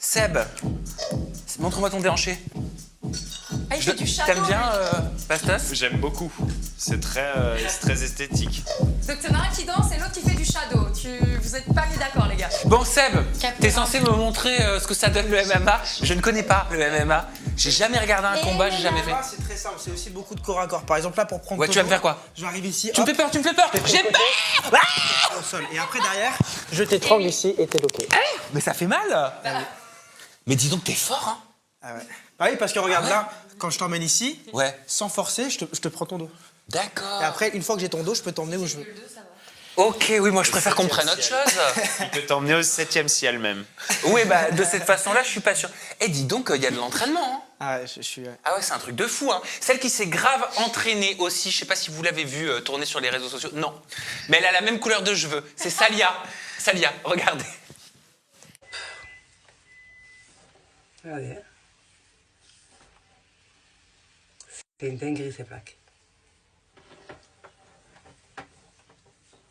Seb, montre-moi ton déhanché. Ah, il fait du shadow. T'aimes bien, Bastos? J'aime beaucoup. C'est très esthétique. Donc t'en as un qui danse et l'autre qui fait du shadow. Vous êtes pas mis d'accord, les gars. Bon, Seb, Captain. t'es censé me montrer ce que ça donne le MMA. Je ne connais pas le MMA. J'ai jamais regardé un combat, j'ai jamais fait. C'est très simple, c'est aussi beaucoup de corps à corps. Par exemple, là, pour prendre. Ouais, tu vas me faire quoi? Je vais arriver ici. Tu me fais peur, tu me fais peur. J'ai peur. Au sol. Et après, derrière, je t'étrangle ici et t'es bloqué. Mais ça fait mal. Mais dis donc, t'es fort, hein? Ah ouais. Ah oui, parce que regarde là, quand je t'emmène ici, Ouais. sans forcer, je te prends ton dos. D'accord. Et après, une fois que j'ai ton dos, je peux t'emmener où je veux. Ok, oui, moi je préfère qu'on prenne autre chose. Il peut t'emmener au 7e ciel même. Oui, bah de cette façon-là, je suis pas sûr. Eh, dis donc, il y a de l'entraînement, hein. Ah ouais, je suis. Ah ouais, c'est un truc de fou, hein. Celle qui s'est grave entraînée aussi, je sais pas si vous l'avez vue tourner sur les réseaux sociaux. Non. Mais elle a la même couleur de cheveux. C'est Salia. Salia, regardez. Regardez. C'est une dinguerie ces plaques.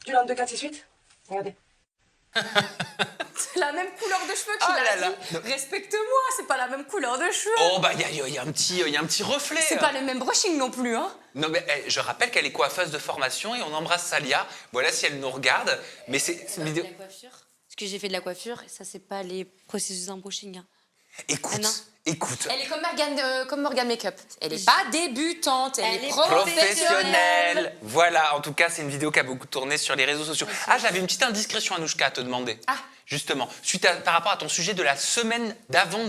Du lame de 4, 6, 8. Regardez. C'est la même couleur de cheveux qu'il Oh là a là. dit. Respecte-moi, c'est pas la même couleur de cheveux. Oh, bah il y a un petit reflet. C'est pas le même brushing non plus, hein. Non, mais je rappelle qu'elle est coiffeuse de formation et on embrasse Salia. Voilà si elle nous regarde. Mais c'est une vidéo. La coiffure. Parce que j'ai fait de la coiffure et ça, c'est pas les processus d'un brushing. Hein. Écoute, Ah non. écoute. Elle est comme Morgan Makeup. Elle est pas débutante, elle est professionnelle. Professionnelle. Voilà, en tout cas, c'est une vidéo qui a beaucoup tourné sur les réseaux sociaux. Ah, j'avais une petite indiscrétion, Anouchka, à te demander. Ah. Justement, par rapport à ton sujet de la semaine d'avant,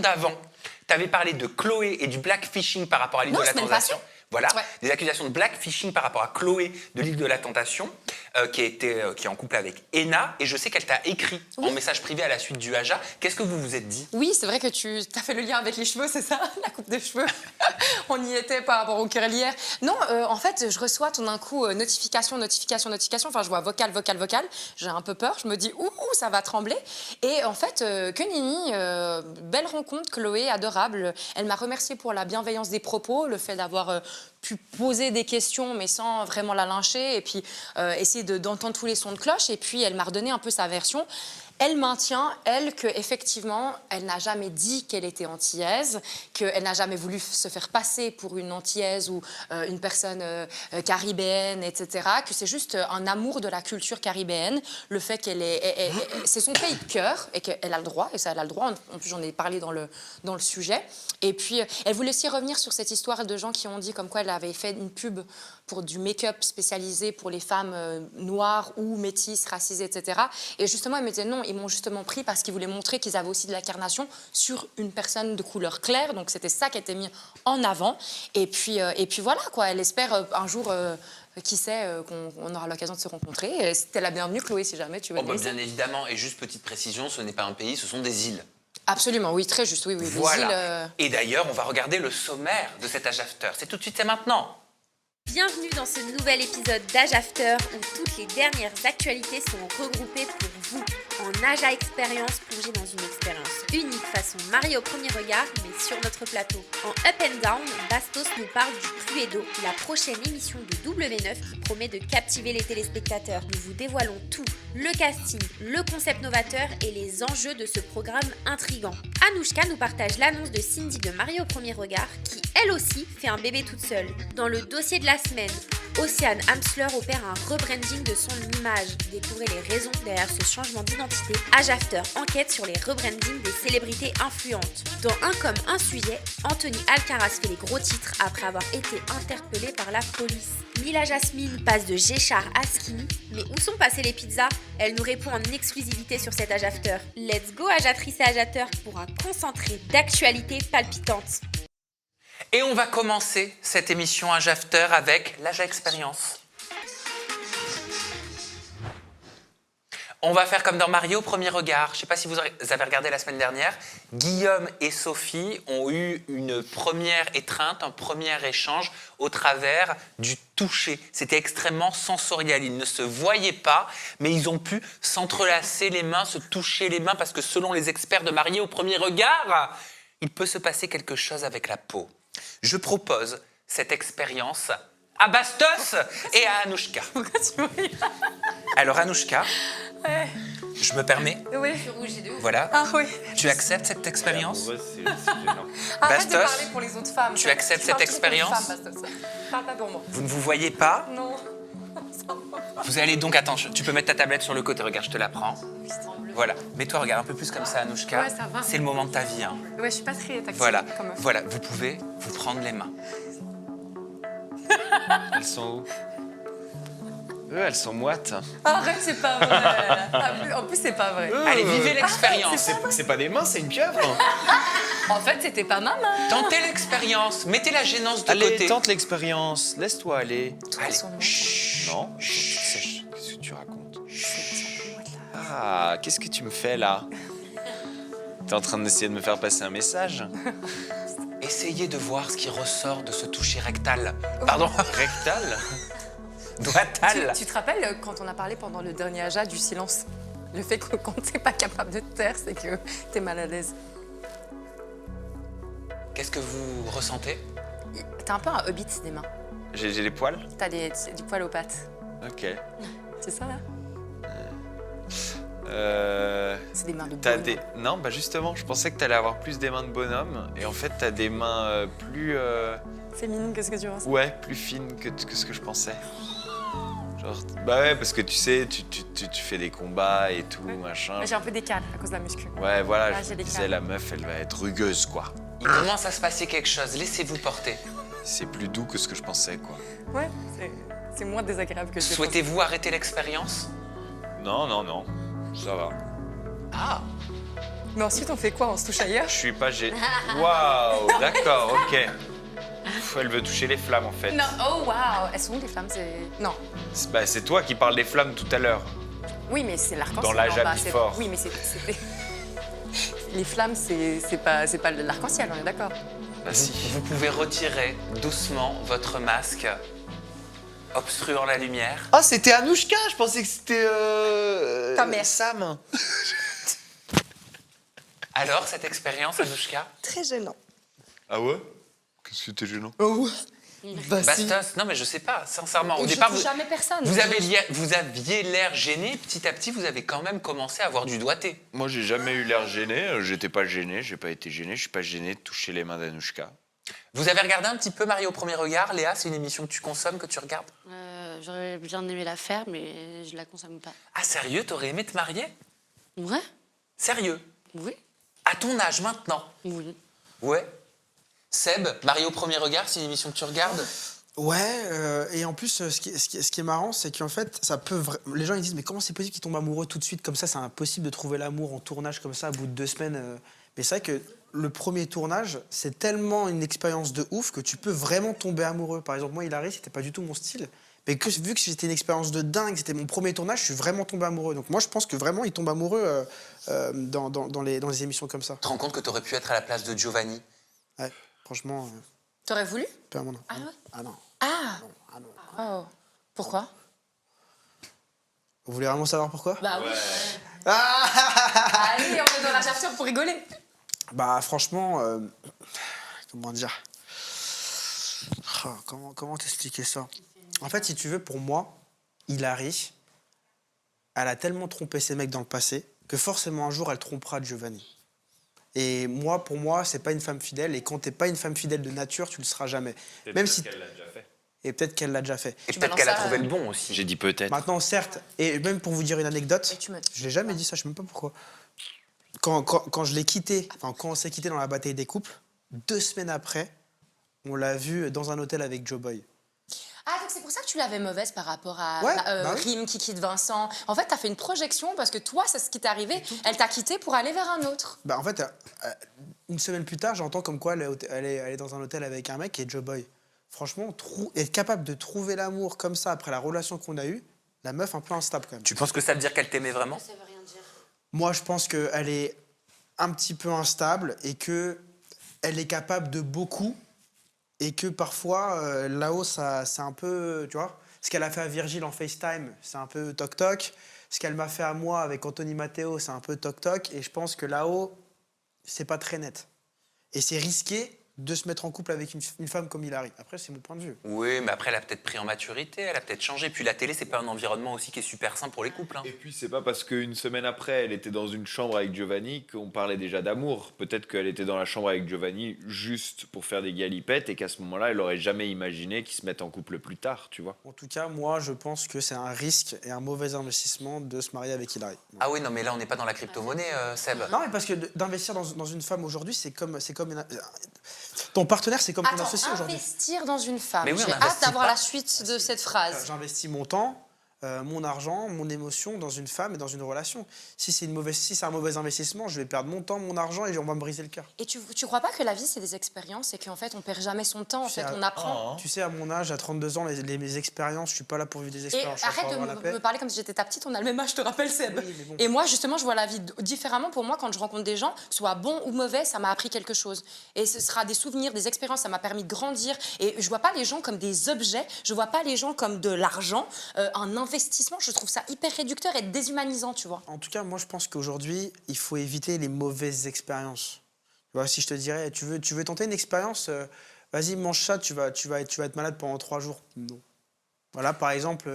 tu avais parlé de Chloé et du blackfishing par rapport à l'île Non, de la semaine Tentation. passée. Voilà, Ouais. des accusations de blackfishing par rapport à Chloé de l'île de la Tentation, qui est en couple avec Ena. Et je sais qu'elle t'a écrit en message privé à la suite du Haja. Qu'est-ce que vous vous êtes dit? Oui, c'est vrai que tu as fait le lien avec les cheveux, c'est ça? La coupe de cheveux. On y était par rapport aux curlières. Non, en fait, je reçois tout d'un coup notification. Enfin, je vois vocal. J'ai un peu peur. Je me dis, ouh, ça va trembler. Et en fait, que nenni, belle rencontre, Chloé, adorable. Elle m'a remerciée pour la bienveillance des propos, le fait d'avoir pu poser des questions, mais sans vraiment la lyncher, et puis essayer d'entendre tous les sons de cloche. Et puis, elle m'a redonné un peu sa version. Elle maintient, elle, qu'effectivement, elle n'a jamais dit qu'elle était antillaise, qu'elle n'a jamais voulu se faire passer pour une antillaise ou une personne caribéenne, etc., que c'est juste un amour de la culture caribéenne, le fait qu'elle est... c'est son pays de cœur, et qu'elle a le droit, et ça, elle a le droit, en plus j'en ai parlé dans le sujet. Et puis, elle voulait aussi revenir sur cette histoire de gens qui ont dit comme quoi elle avait fait une pub pour du make-up spécialisé pour les femmes noires ou métisses, racisées, etc. Et justement, elle me disait non, ils m'ont justement pris parce qu'ils voulaient montrer qu'ils avaient aussi de la carnation sur une personne de couleur claire. Donc c'était ça qui était mis en avant. Et puis voilà, quoi. Elle espère un jour, qui sait, qu'on aura l'occasion de se rencontrer. Et c'était la bienvenue, Chloé, si jamais tu veux. Oh, bah, bien évidemment, et juste petite précision, ce n'est pas un pays, ce sont des îles. Absolument, oui, très juste, oui. Les Voilà. îles, Et d'ailleurs, on va regarder le sommaire de cet Age After. C'est tout de suite, c'est maintenant. Bienvenue dans ce nouvel épisode d'Age After où toutes les dernières actualités sont regroupées pour vous en Aja Expérience plongée dans une expérience unique façon Marie au premier regard mais sur notre plateau. En Up and Down, Bastos nous parle du Cluedo, la prochaine émission de W9 qui promet de captiver les téléspectateurs. Nous vous dévoilons tout, le casting, le concept novateur et les enjeux de ce programme intrigant. Anouchka nous partage l'annonce de Cindy de Marie au premier regard qui elle aussi fait un bébé toute seule. Dans le dossier de la semaine, Océane Hamsler opère un rebranding de son image. Découvrez les raisons derrière ce changement d'identité. Age After enquête sur les rebrandings des célébrités influentes. Dans Un comme un sujet, Anthony Alcaraz fait les gros titres après avoir été interpellé par la police. Mila Jasmine passe de Géchard à Skinny, mais où sont passées les pizzas? Elle nous répond en exclusivité sur cet Age After. Let's go Ajatrice et Ajateur pour un concentré d'actualités palpitantes. Et on va commencer cette émission Age After avec l'Aja Expérience. On va faire comme dans Mario au premier regard. Je ne sais pas si vous avez regardé la semaine dernière. Guillaume et Sophie ont eu une première étreinte, un premier échange au travers du toucher. C'était extrêmement sensoriel. Ils ne se voyaient pas, mais ils ont pu s'entrelacer les mains, se toucher les mains, parce que selon les experts de Mario au premier regard, il peut se passer quelque chose avec la peau. Je propose cette expérience à Bastos et à Anouchka. Pourquoi tu ris? Alors Anouchka, Ouais. Je me permets. Oui. Voilà. Ah oui. Tu acceptes cette expérience? Amoureux, c'est gênant. Arrête de Bastos, parler pour les autres femmes. tu acceptes cette parles toujours pour les expérience femmes, Bastos. Parle pas pour moi. Vous ne vous voyez pas? Non. Vous allez donc, attends, tu peux mettre ta tablette sur le côté, regarde, je te la prends. Voilà, mets-toi, regarde, un peu plus comme ça, Anouchka. Ouais, ça va. C'est le moment de ta vie, hein. Ouais, je suis pas très tactile Voilà, comme meuf. voilà, vous pouvez vous prendre les mains. Elles sont où? Elles sont moites. Arrête, c'est pas vrai. En plus, c'est pas vrai. Allez, vivez l'expérience. C'est pas des mains, c'est une pieuvre. En fait, c'était pas ma main. Tentez l'expérience, mettez la gênance de Allez, côté. tente l'expérience. Laisse-toi aller. Allez. Chut. Non, faut que tu te sèches. Qu'est-ce que tu racontes? Ah, qu'est-ce que tu me fais là? T'es en train d'essayer de me faire passer un message? Essayez de voir ce qui ressort de ce toucher rectal. Pardon, Rectal? doigtal. Tu te rappelles quand on a parlé pendant le dernier Aja du silence? Le fait que quand t'es pas capable de te taire, c'est que t'es mal à l'aise. Qu'est-ce que vous ressentez? T'as un peu un hobbit des mains. J'ai les poils? T'as du poil aux pattes. Ok. C'est ça, là? C'est des mains de T'as bonhomme. des... Non, bah justement, je pensais que t'allais avoir plus des mains de bonhomme. Et en fait, t'as des mains plus... Féminine, qu'est-ce que tu ressens? Ouais, plus fines que ce que je pensais. Genre, bah ouais, parce que tu sais, tu fais des combats et tout, machin. Là, j'ai un peu d'écart à cause de la muscu. Ouais, voilà, Là, je j'ai me des disais, câbles. la meuf, elle va être rugueuse, quoi. Il commence à se passer quelque chose, laissez-vous porter. C'est plus doux que ce que je pensais, quoi. Ouais, c'est moins désagréable que je l'ai pensé. Souhaitez-vous arrêter l'expérience? Non, non, non, ça va. Ah, Mais ensuite, on fait quoi? On se touche ailleurs? Je suis pas gêné. Waouh, d'accord, ok. Pff, elle veut toucher les flammes, en fait. Non, oh waouh! Elles sont où les flammes? Non. Bah, c'est toi qui parles des flammes tout à l'heure. Oui, mais c'est l'arc-en-ciel. Dans l'Aja en bas, Before. Oui, mais c'était. Les flammes, c'est pas l'arc-en-ciel, on est d'accord. Bah si. vous pouvez retirer doucement votre masque, obstruant la lumière. Ah, c'était Anouchka, je pensais que c'était... Ta mère. Sam. Alors, cette expérience, Anouchka? Très gênant. Ah ouais? Qu'est-ce que c'était gênant? Oh. Bah si. Bastos, non mais je sais pas, sincèrement. Au Et je départ, touche vous, jamais personne. vous aviez l'air gêné, petit à petit, vous avez quand même commencé à avoir du doigté. Moi, j'ai jamais eu l'air gêné. J'étais pas gêné, j'ai pas été gêné. Je suis pas gêné de toucher les mains d'Anouchka. Vous avez regardé un petit peu Marie au premier regard? Léa, c'est une émission que tu consommes, que tu regardes? J'aurais bien aimé la faire, mais je la consomme pas. Ah sérieux, t'aurais aimé te marier? Ouais? Sérieux? Oui? À ton âge maintenant? Oui. Ouais. Seb, Marie au premier regard, c'est une émission que tu regardes? Ouais, et en plus, ce qui est marrant, c'est qu'en fait, ça peut les gens ils disent mais comment c'est possible qu'ils tombent amoureux tout de suite comme ça? C'est impossible de trouver l'amour en tournage comme ça, au bout de 2 semaines. Mais c'est vrai que le premier tournage, c'est tellement une expérience de ouf que tu peux vraiment tomber amoureux. Par exemple, moi, Hilary, c'était pas du tout mon style. Mais vu que c'était une expérience de dingue, c'était mon premier tournage, je suis vraiment tombé amoureux. Donc moi, je pense que vraiment, ils tombent amoureux dans les émissions comme ça. Tu te rends compte que t'aurais pu être à la place de Giovanni? Ouais, franchement, T'aurais voulu? pas mon nom. Ah ouais? Ah non. Ah! Ah non. Oh. Pourquoi? Vous voulez vraiment savoir pourquoi? Bah oui. Allez, on est dans la chapture pour rigoler. Bah franchement, comment dire? Oh, comment t'expliquer ça? En fait, si tu veux, pour moi, Hilary, elle a tellement trompé ses mecs dans le passé que forcément un jour elle trompera Giovanni. Et moi, pour moi, c'est pas une femme fidèle. Et quand t'es pas une femme fidèle de nature, tu le seras jamais. Même si. qu'elle l'a déjà fait. Et peut-être qu'elle l'a déjà fait. Et Tu peut-être balances qu'elle a ça, trouvé le bon aussi. J'ai dit peut-être. Maintenant, certes, et même pour vous dire une anecdote, Et tu me- je l'ai jamais dit ça, je sais même pas pourquoi. Quand je l'ai quitté, enfin quand on s'est quitté dans la bataille des couples, 2 semaines après, on l'a vu dans un hôtel avec Joe Boy. Ah, donc c'est pour ça que tu l'avais mauvaise par rapport à Ouais, bah oui. Rim qui quitte Vincent. En fait, t'as fait une projection parce que toi, c'est ce qui t'est arrivé. Elle t'a quitté pour aller vers un autre. Bah en fait, une semaine plus tard, j'entends comme quoi elle est dans un hôtel avec un mec qui est Joe Boy. Franchement, être capable de trouver l'amour comme ça après la relation qu'on a eue, la meuf un peu instable quand même. Tu penses que ça veut dire qu'elle t'aimait vraiment? Ça veut rien dire. Moi, je pense qu'elle est un petit peu instable et qu'elle est capable de beaucoup et que parfois, là-haut, c'est un peu, tu vois, ce qu'elle a fait à Virgile en FaceTime, c'est un peu toc-toc. Ce qu'elle m'a fait à moi avec Anthony Matteo, c'est un peu toc-toc. Et je pense que là-haut, c'est pas très net. Et c'est risqué de se mettre en couple avec une femme comme Hilary. Après, c'est mon point de vue. Oui, mais après, elle a peut-être pris en maturité, elle a peut-être changé. Puis la télé, c'est pas un environnement aussi qui est super sain pour les couples. Hein. Et puis c'est pas parce qu'une semaine après elle était dans une chambre avec Giovanni qu'on parlait déjà d'amour. Peut-être qu'elle était dans la chambre avec Giovanni juste pour faire des galipettes et qu'à ce moment-là elle aurait jamais imaginé qu'ils se mettent en couple plus tard, tu vois. En tout cas, moi, je pense que c'est un risque et un mauvais investissement de se marier avec Hilary. Ah oui, non, mais là, on n'est pas dans la crypto-monnaie, Seb. Non, mais parce que d'investir dans une femme aujourd'hui, c'est comme ton partenaire, c'est comme ton Attends, associé aujourd'hui. investir dans une femme. Mais oui, on J'ai n'investit hâte d'avoir pas. la suite de cette phrase. J'investis mon temps, mon argent, mon émotion dans une femme et dans une relation. Si c'est un mauvais investissement, je vais perdre mon temps, mon argent et on va me briser le cœur. Et tu crois pas que la vie, c'est des expériences et qu'en fait, on perd jamais son temps, en fait, on apprend. Tu sais, à mon âge, à 32 ans, mes expériences, je suis pas là pour vivre des Et expériences. je suis là arrête pour de avoir la paix. me parler comme si j'étais ta petite, on a le même âge, je te rappelle, Seb. Oui, mais bon. Et moi, justement, je vois la vie différemment. Pour moi, quand je rencontre des gens, soit bon ou mauvais, ça m'a appris quelque chose. Et ce sera des souvenirs, des expériences, ça m'a permis de grandir. Et je vois pas les gens comme des objets, je vois pas les gens comme de l'argent, un investissement. Je trouve ça hyper réducteur et déshumanisant, tu vois. En tout cas, moi, je pense qu'aujourd'hui, il faut éviter les mauvaises expériences. Tu vois, si je te dirais, tu veux tenter une expérience, vas-y, mange ça, tu vas être malade pendant 3 jours. Non. Voilà, par exemple,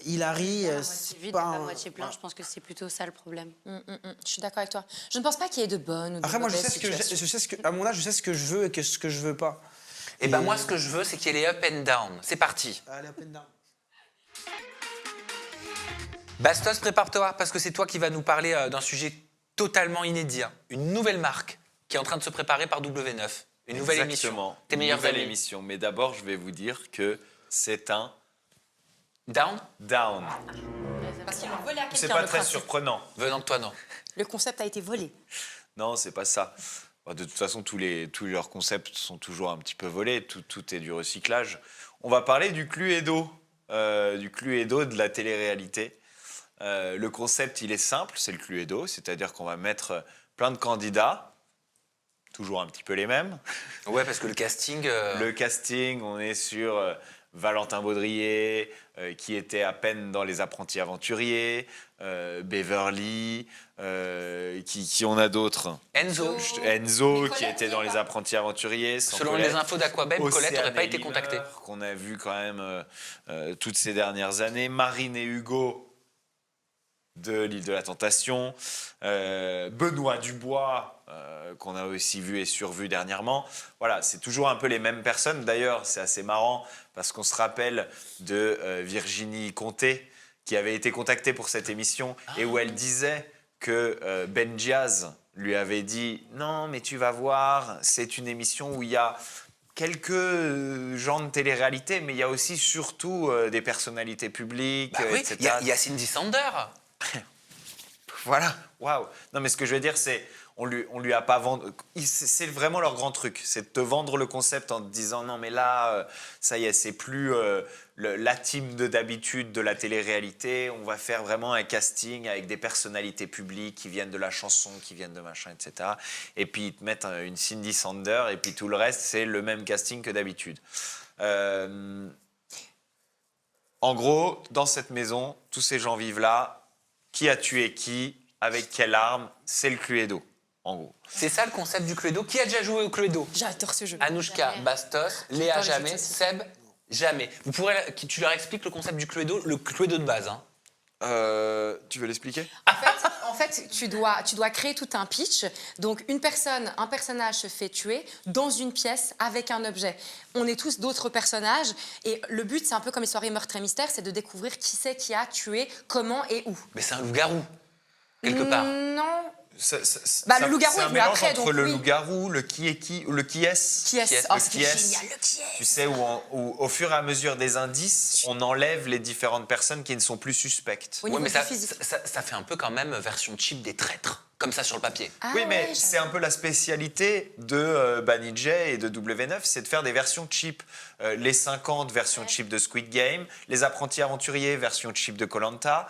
Hilary, La c'est moitié vide, pas pas un- moitié plein, je pense que c'est plutôt ça le problème. Je suis d'accord avec toi. Je ne pense pas qu'il y ait de bonnes ou de Après, moi, mauvaises situations. à mon âge, je sais ce que je veux et ce que je veux pas. Et ben moi, ce que je veux, c'est qu'il y ait les up and down. C'est parti. Allez, up and down. Bastos, prépare-toi, parce que c'est toi qui vas nous parler d'un sujet totalement inédit. Hein. Une nouvelle marque qui est en train de se préparer par W9. Une nouvelle émission. Exactement. Tes Une meilleurs nouvelle amis. émission. Mais d'abord, je vais vous dire que c'est un Down down. Parce qu'ils l'ont volé à C'est quelqu'un, pas le très principe. surprenant. Venant de toi, non. Le concept a été volé. Non, c'est pas ça. Bon, de toute façon, tous leurs concepts sont toujours un petit peu volés. Tout est du recyclage. On va parler du Cluedo. Du Cluedo de la télé-réalité. Le concept, il est simple, c'est le Cluedo. C'est-à-dire qu'on va mettre plein de candidats, toujours un petit peu les mêmes. Ouais, parce que le casting... Le casting, on est sur Valentin Baudrier, qui était à peine dans Les Apprentis Aventuriers, Beverly, qui on a d'autres Enzo. Enzo, Mais qui Colette était y dans est Les pas. Apprentis Aventuriers. sans Selon Colette. les infos d'Aquabem, Colette Océane n'aurait pas été Miller, contactée. qu'on a vu quand même toutes ces dernières années. Marine et Hugo de l'île de la Tentation. Benoît Dubois, qu'on a aussi vu et survu dernièrement. Voilà, c'est toujours un peu les mêmes personnes. D'ailleurs, c'est assez marrant parce qu'on se rappelle de Virginie Comté, qui avait été contactée pour cette émission et où elle disait que Ben Diaz lui avait dit « Non, mais tu vas voir, c'est une émission où il y a quelques gens de télé-réalité, mais il y a aussi surtout des personnalités publiques, Bah oui, etc. » il y a Cindy Sander. Voilà, waouh. Non, mais ce que je veux dire, c'est on lui a pas vendu. C'est vraiment leur grand truc, c'est de te vendre le concept en te disant non, mais là, ça y est, c'est plus la team de d'habitude de la télé-réalité. On va faire vraiment un casting avec des personnalités publiques qui viennent de la chanson, qui viennent de machin, etc. Et puis ils te mettent une Cindy Sander, et puis tout le reste, c'est le même casting que d'habitude. En gros, dans cette maison, tous ces gens vivent là. Qui a tué qui, avec quelle arme, c'est le Cluedo, en gros. C'est ça le concept du Cluedo. Qui a déjà joué au Cluedo? J'adore ce jeu. Anouchka, Bastos, Léa J'adore les jamais, jeux de Seb jamais. Tu leur expliques le concept du Cluedo, le Cluedo de base. Hein. Tu veux l'expliquer? En fait, tu dois créer tout un pitch. Donc, un personnage se fait tuer dans une pièce avec un objet. On est tous d'autres personnages. Et le but, c'est un peu comme les soirées meurtre et mystère, c'est de découvrir qui c'est qui a tué, comment et où. Mais c'est un loup-garou, quelque part. Non. Le loup-garou c'est est un venu mélange après, entre donc le oui. loup-garou, le qui est qui, ou le qui est-ce. Qui est-ce? Qui est-ce? Oh, Le c'était qui est-ce. génial, le qui est. Tu sais, où au fur et à mesure des indices, on enlève les différentes personnes qui ne sont plus suspectes. Au Ouais, niveau mais du ça, physique. ça fait un peu quand même version cheap des traîtres, comme ça sur le papier. Ah Oui, mais ouais, c'est un peu la spécialité de Banijay et de W9, c'est de faire des versions cheap. Les 50 versions cheap de Squid Game, les Apprentis Aventuriers version cheap de Koh-Lanta,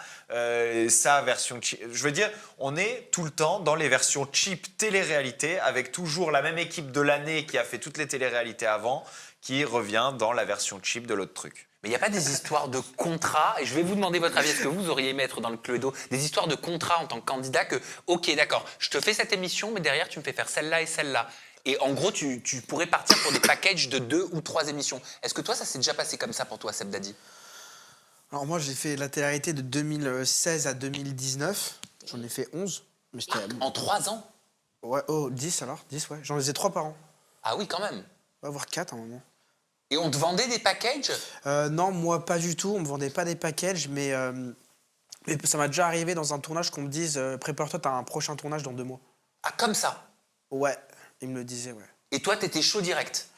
ça version cheap. Je veux dire, on est tout le temps dans les versions cheap télé-réalité avec toujours la même équipe de l'année qui a fait toutes les télé-réalités avant qui revient dans la version cheap de l'autre truc. Mais il n'y a pas des histoires de contrats, et je vais vous demander votre avis, est-ce que vous auriez aimé être dans le Cluedo, des histoires de contrats en tant que candidat que, ok, d'accord, je te fais cette émission, mais derrière, tu me fais faire celle-là et celle-là. Et en gros, tu pourrais partir pour des packages de 2 ou 3 émissions. Est-ce que toi, ça s'est déjà passé comme ça pour toi, Seb Dadi? Alors moi, j'ai fait la télé-réalité de 2016 à 2019. J'en ai fait 11. Mais c'était... En 3 ans? Ouais, 10 alors. 10, ouais. J'en faisais 3 par an. Ah oui, quand même. Ouais, voire 4 à un moment. Et on te vendait des packages? Non, moi, pas du tout. On me vendait pas des packages, mais ça m'a déjà arrivé dans un tournage qu'on me dise prépare-toi, t'as un prochain tournage dans 2 mois. Ah, comme ça? Ouais, ils me le disaient, ouais. Et toi, t'étais chaud direct?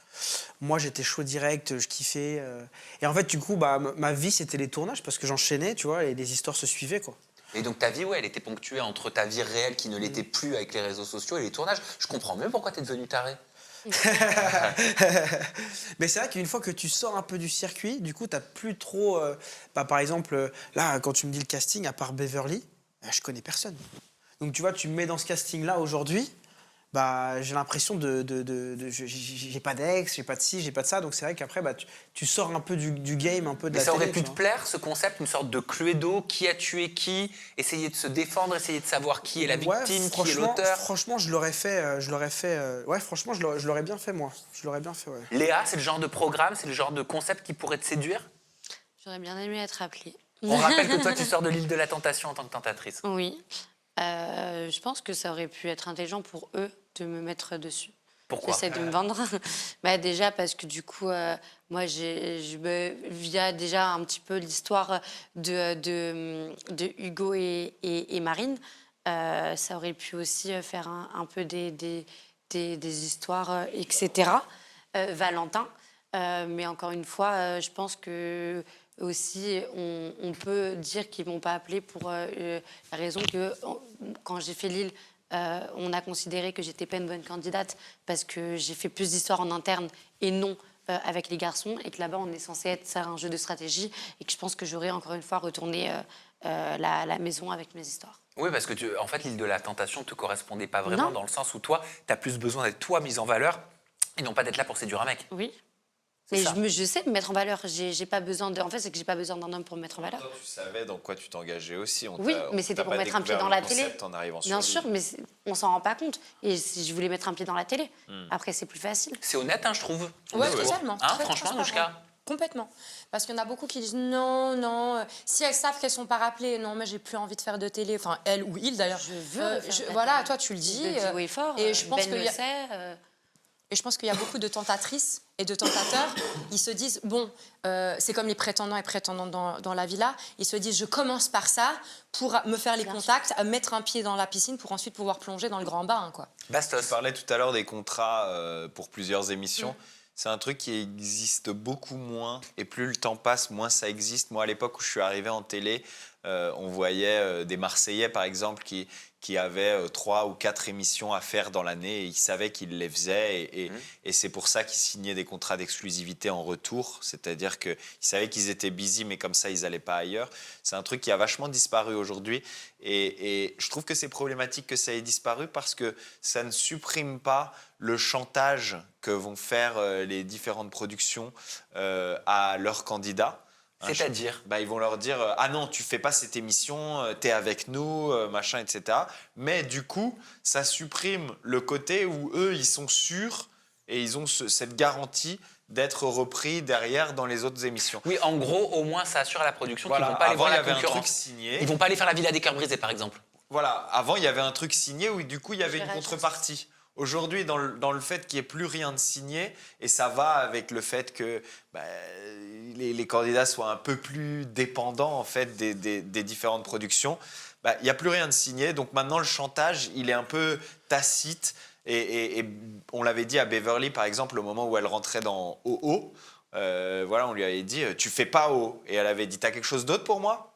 Moi, j'étais chaud direct, je kiffais. Et en fait, du coup, bah, ma vie, c'était les tournages parce que j'enchaînais, tu vois, et les histoires se suivaient, quoi. Et donc ta vie, ouais, elle était ponctuée entre ta vie réelle qui ne l'était plus avec les réseaux sociaux et les tournages. Je comprends mieux pourquoi t'es devenu taré. Mais c'est vrai qu'une fois que tu sors un peu du circuit, du coup, t'as plus trop. Par exemple, là, quand tu me dis le casting, à part Beverly, je connais personne. Donc, tu vois, tu me mets dans ce casting-là aujourd'hui, bah, j'ai l'impression j'ai pas d'ex, j'ai pas de ci, j'ai pas de ça. Donc, c'est vrai qu'après, bah, tu sors un peu du game, un peu de Mais la ça aurait télé, pu tu te vois. plaire, ce concept, une sorte de Cluedo, qui a tué qui, essayer de se défendre, essayer de savoir qui est la Ouais, victime, qui est l'auteur. franchement, je l'aurais fait. Ouais, franchement, je l'aurais bien fait, moi. Je l'aurais bien fait, ouais. Léa, c'est le genre de programme, c'est le genre de concept qui pourrait te séduire? J'aurais bien aimé être appelée. On rappelle que toi, tu sors de l'île de la Tentation en tant que tentatrice. Oui. Je pense que ça aurait pu être intelligent pour eux de me mettre dessus. Pourquoi? J'essaie de me vendre. Bah, déjà parce que du coup, moi, via déjà un petit peu l'histoire de Hugo et Marine, ça aurait pu aussi faire un peu des histoires, etc. Valentin. Mais encore une fois, je pense que aussi, on peut dire qu'ils ne m'ont pas appelé pour la raison que quand j'ai fait Lille, on a considéré que j'étais pas une bonne candidate parce que j'ai fait plus d'histoires en interne et non avec les garçons, et que là-bas, on est censé être un jeu de stratégie, et que je pense que j'aurais encore une fois retourné la maison avec mes histoires. Oui, parce que en fait, l'île de la Tentation ne te correspondait pas vraiment, Non. dans le sens où toi, tu as plus besoin d'être toi mise en valeur et non pas d'être là pour séduire un mec. Oui. C'est Mais ça. je sais me mettre en valeur. J'ai pas besoin de. En fait, c'est que j'ai pas besoin d'un homme pour me mettre en valeur. Toi, tu savais dans quoi tu t'engageais aussi. Oui, mais c'était pour mettre un pied dans la télé. En arrivant Bien sur sûr, mais on s'en rend pas compte. Et si je voulais mettre un pied dans la télé, après, c'est plus facile. C'est honnête, hein, je trouve. Ouais, Parce que- totalement. Hein, Très franchement, transparent. Nouchka. Complètement. Parce qu'il y en a beaucoup qui disent non, si elles savent qu'elles sont pas rappelées, non, mais j'ai plus envie de faire de télé. Enfin, elle ou il d'ailleurs. Je veux faire de la Voilà, télé. toi tu le dis. Je le dis haut et fort. et je pense Ben qu'il le y a- sait. Et je pense qu'il y a beaucoup de tentatrices et de tentateurs. Ils se disent, bon, c'est comme les prétendants et prétendantes dans la villa. Ils se disent, je commence par ça pour me faire les Bien contacts, mettre un pied dans la piscine pour ensuite pouvoir plonger dans le grand bain, quoi. Bastos. Tu parlais tout à l'heure des contrats pour plusieurs émissions. C'est un truc qui existe beaucoup moins, et plus le temps passe, moins ça existe. Moi, à l'époque où je suis arrivé en télé, on voyait des Marseillais, par exemple, qui avaient 3 ou 4 émissions à faire dans l'année, et ils savaient qu'ils les faisaient, et c'est pour ça qu'ils signaient des contrats d'exclusivité en retour, c'est-à-dire qu'ils savaient qu'ils étaient busy, mais comme ça, ils n'allaient pas ailleurs. C'est un truc qui a vachement disparu aujourd'hui, et je trouve que c'est problématique que ça ait disparu, parce que ça ne supprime pas le chantage que vont faire les différentes productions à leurs candidats. C'est-à-dire? Ils vont leur dire ah non, tu fais pas cette émission, t'es avec nous, machin, etc. Mais du coup, ça supprime le côté où eux, ils sont sûrs et ils ont cette garantie d'être repris derrière dans les autres émissions. Oui, en gros, au moins, ça assure à la production qu'ils Voilà. vont pas aller Avant, voir il y la avait un truc concurrence. signé. Ils vont pas aller faire la Villa des Cœurs Brisés, par exemple. Voilà, avant il y avait un truc signé où du coup il y avait Je une vais réagir contrepartie. Aujourd'hui, dans le fait qu'il n'y ait plus rien de signé, et ça va avec le fait que les candidats soient un peu plus dépendants en fait des différentes productions, il n'y a plus rien de signé. Donc maintenant le chantage, il est un peu tacite. Et on l'avait dit à Beverly, par exemple, au moment où elle rentrait dans OO, on lui avait dit tu fais pas OO. Et elle avait dit t'as quelque chose d'autre pour moi?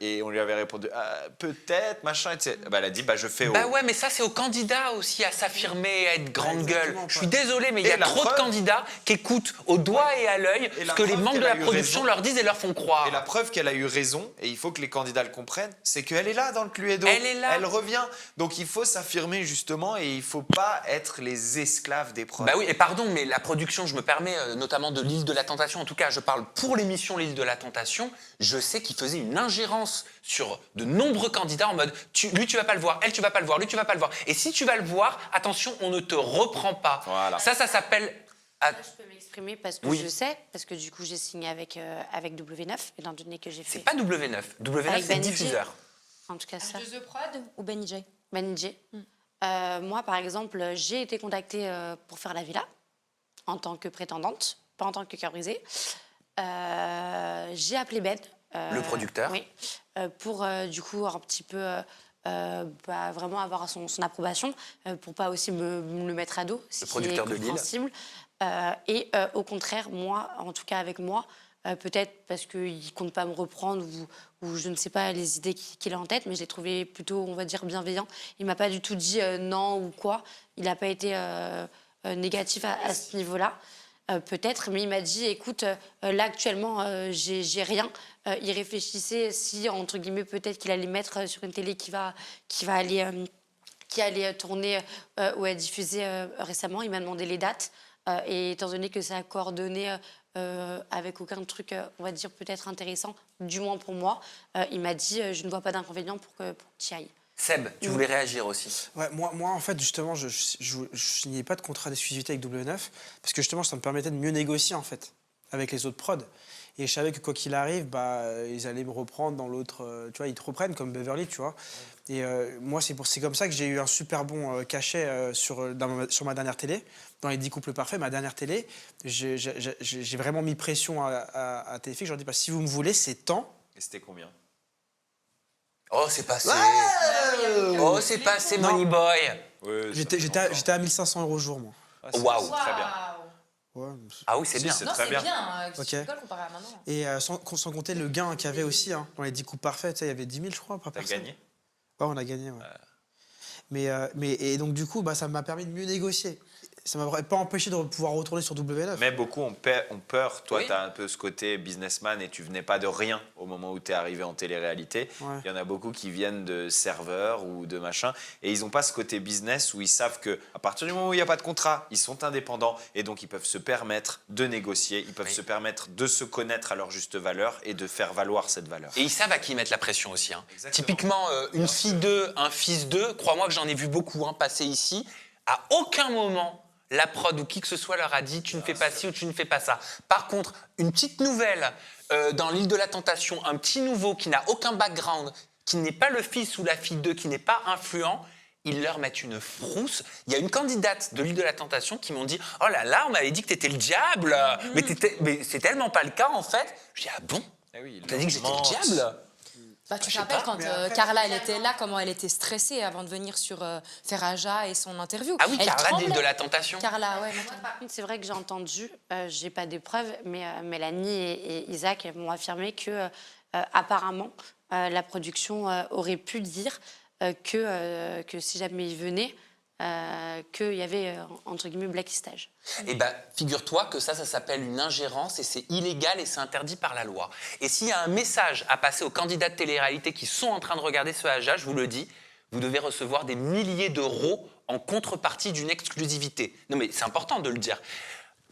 Et on lui avait répondu peut-être, machin, etc. Elle a dit je fais OO. Bah ouais, mais ça, c'est aux candidats aussi à s'affirmer, à être grande gueule. exactement, Je suis désolé, mais il y Et a la trop de preuve- candidats qui écoutent au doigt et à l'œil Et ce la que les preuve membres de qu'elle a la eu production raison. leur disent et leur font croire. Et la preuve qu'elle a eu raison, et il faut que les candidats le comprennent, c'est qu'elle est là dans le Cluedo. Elle est là. Elle revient. Donc il faut s'affirmer justement, et il ne faut pas être les esclaves des preuves. Bah oui, et pardon, mais la production, je me permets, notamment de l'île de la Tentation, en tout cas, je parle pour l'émission l'île de la Tentation, je sais qu'ils faisaient une ingérence sur de nombreux candidats en mode lui tu vas pas le voir, elle tu vas pas le voir, lui tu vas pas le voir. Et si tu vas le voir, attention, on ne te reprend pas. Voilà. Ça s'appelle... Je peux m'exprimer parce que Oui. je sais, parce que du coup j'ai signé avec W9, étant donné que j'ai fait. C'est pas W9. W9 Avec c'est Ben diffuseur. En tout cas ça. The Prod ou Benny J? Ben J. Moi par exemple, j'ai été contactée pour faire la villa en tant que prétendante, pas en tant que cœur brisé. J'ai appelé Ben. Le producteur. Oui. Pour du coup un petit peu vraiment avoir son approbation, pour pas aussi me le mettre à dos, ce qui producteur est de Lille. compréhensible. Et au contraire, moi, en tout cas avec moi, peut-être parce qu'il ne compte pas me reprendre ou je ne sais pas les idées qu'il a en tête, mais je l'ai trouvé plutôt, on va dire, bienveillant. Il ne m'a pas du tout dit non ou quoi. Il n'a pas été négatif à ce niveau-là. Peut-être, mais il m'a dit, écoute, là actuellement, j'ai rien. Il réfléchissait si, entre guillemets, peut-être qu'il allait mettre sur une télé qui allait tourner ou être diffusée récemment. Il m'a demandé les dates. Et étant donné que ça a coordonné avec aucun truc, on va dire, peut-être intéressant, du moins pour moi, il m'a dit, je ne vois pas d'inconvénient pour que tu y ailles. Seb, tu voulais réagir aussi. Ouais, moi, en fait, justement, je signais pas de contrat d'exclusivité avec W9 parce que justement, ça me permettait de mieux négocier, en fait, avec les autres prods. Et je savais que quoi qu'il arrive, ils allaient me reprendre dans l'autre... tu vois, ils te reprennent comme Beverly, tu vois. Et moi, c'est comme ça que j'ai eu un super bon cachet sur ma dernière télé. Dans les 10 couples parfaits, ma dernière télé, j'ai vraiment mis pression à TFX. Je leur ai dit, si vous me voulez, c'est tant. Et c'était combien? Oh, c'est passé. Oh, c'est passé, Non. Money Boy. Ouais, J'étais à 1500 € au jour, moi. Waouh. Très bien. Ouais, Ah oui, c'est Si, bien. c'est Non, très c'est bien. bien. Ok. Tu rigoles comparé à maintenant. et sans compter le gain qu'il y avait aussi, hein, dans les 10 couples parfaits, tu sais, il y avait 10 000, je crois, par T'as personne. gagné? Ouais, on a gagné, ouais. Et donc, du coup, ça m'a permis de mieux négocier. Ça ne m'a pas empêché de pouvoir retourner sur W9. Mais beaucoup ont peur. Toi, Oui. tu as un peu ce côté businessman et tu venais pas de rien au moment où tu es arrivé en télé-réalité. Ouais. Il y en a beaucoup qui viennent de serveurs ou de machin et ils n'ont pas ce côté business où ils savent qu'à partir du moment où il n'y a pas de contrat, ils sont indépendants et donc ils peuvent se permettre de négocier, ils peuvent se permettre de se connaître à leur juste valeur et de faire valoir cette valeur. Et ils savent à qui mettre la pression aussi. Hein. Exactement. Typiquement, une fille 2, un fils 2, crois-moi que j'en ai vu beaucoup passer ici. À aucun moment, la prod ou qui que ce soit leur a dit tu ne fais pas ci ou tu ne fais pas ça. Par contre, une petite nouvelle dans l'île de la Tentation, un petit nouveau qui n'a aucun background, qui n'est pas le fils ou la fille 2, qui n'est pas influent, ils leur mettent une frousse. Il y a une candidate de l'île de la Tentation qui m'ont dit « Oh là là, on m'avait dit que t'étais le diable, mais c'est tellement pas le cas en fait. » Je dis « Ah bon? T'as dit que j'étais le diable ?» Bah, tu Je te sais rappelles pas, quand Carla elle était là, comment elle était stressée avant de venir sur faire Aja et son interview. Ah oui, Elle Carla de l'île tremblait. de la Tentation. Carla, ouais. Par contre, c'est vrai que j'ai entendu, j'ai pas de preuves, mais Mélanie et Isaac m'ont affirmé que apparemment la production aurait pu dire que si jamais ils venaient, qu'il y avait entre guillemets blacklistage. Eh bien, figure-toi que ça s'appelle une ingérence et c'est illégal et c'est interdit par la loi. Et s'il y a un message à passer aux candidats de télé-réalité qui sont en train de regarder ce AJA, je vous le dis, vous devez recevoir des milliers d'euros en contrepartie d'une exclusivité. Non mais c'est important de le dire.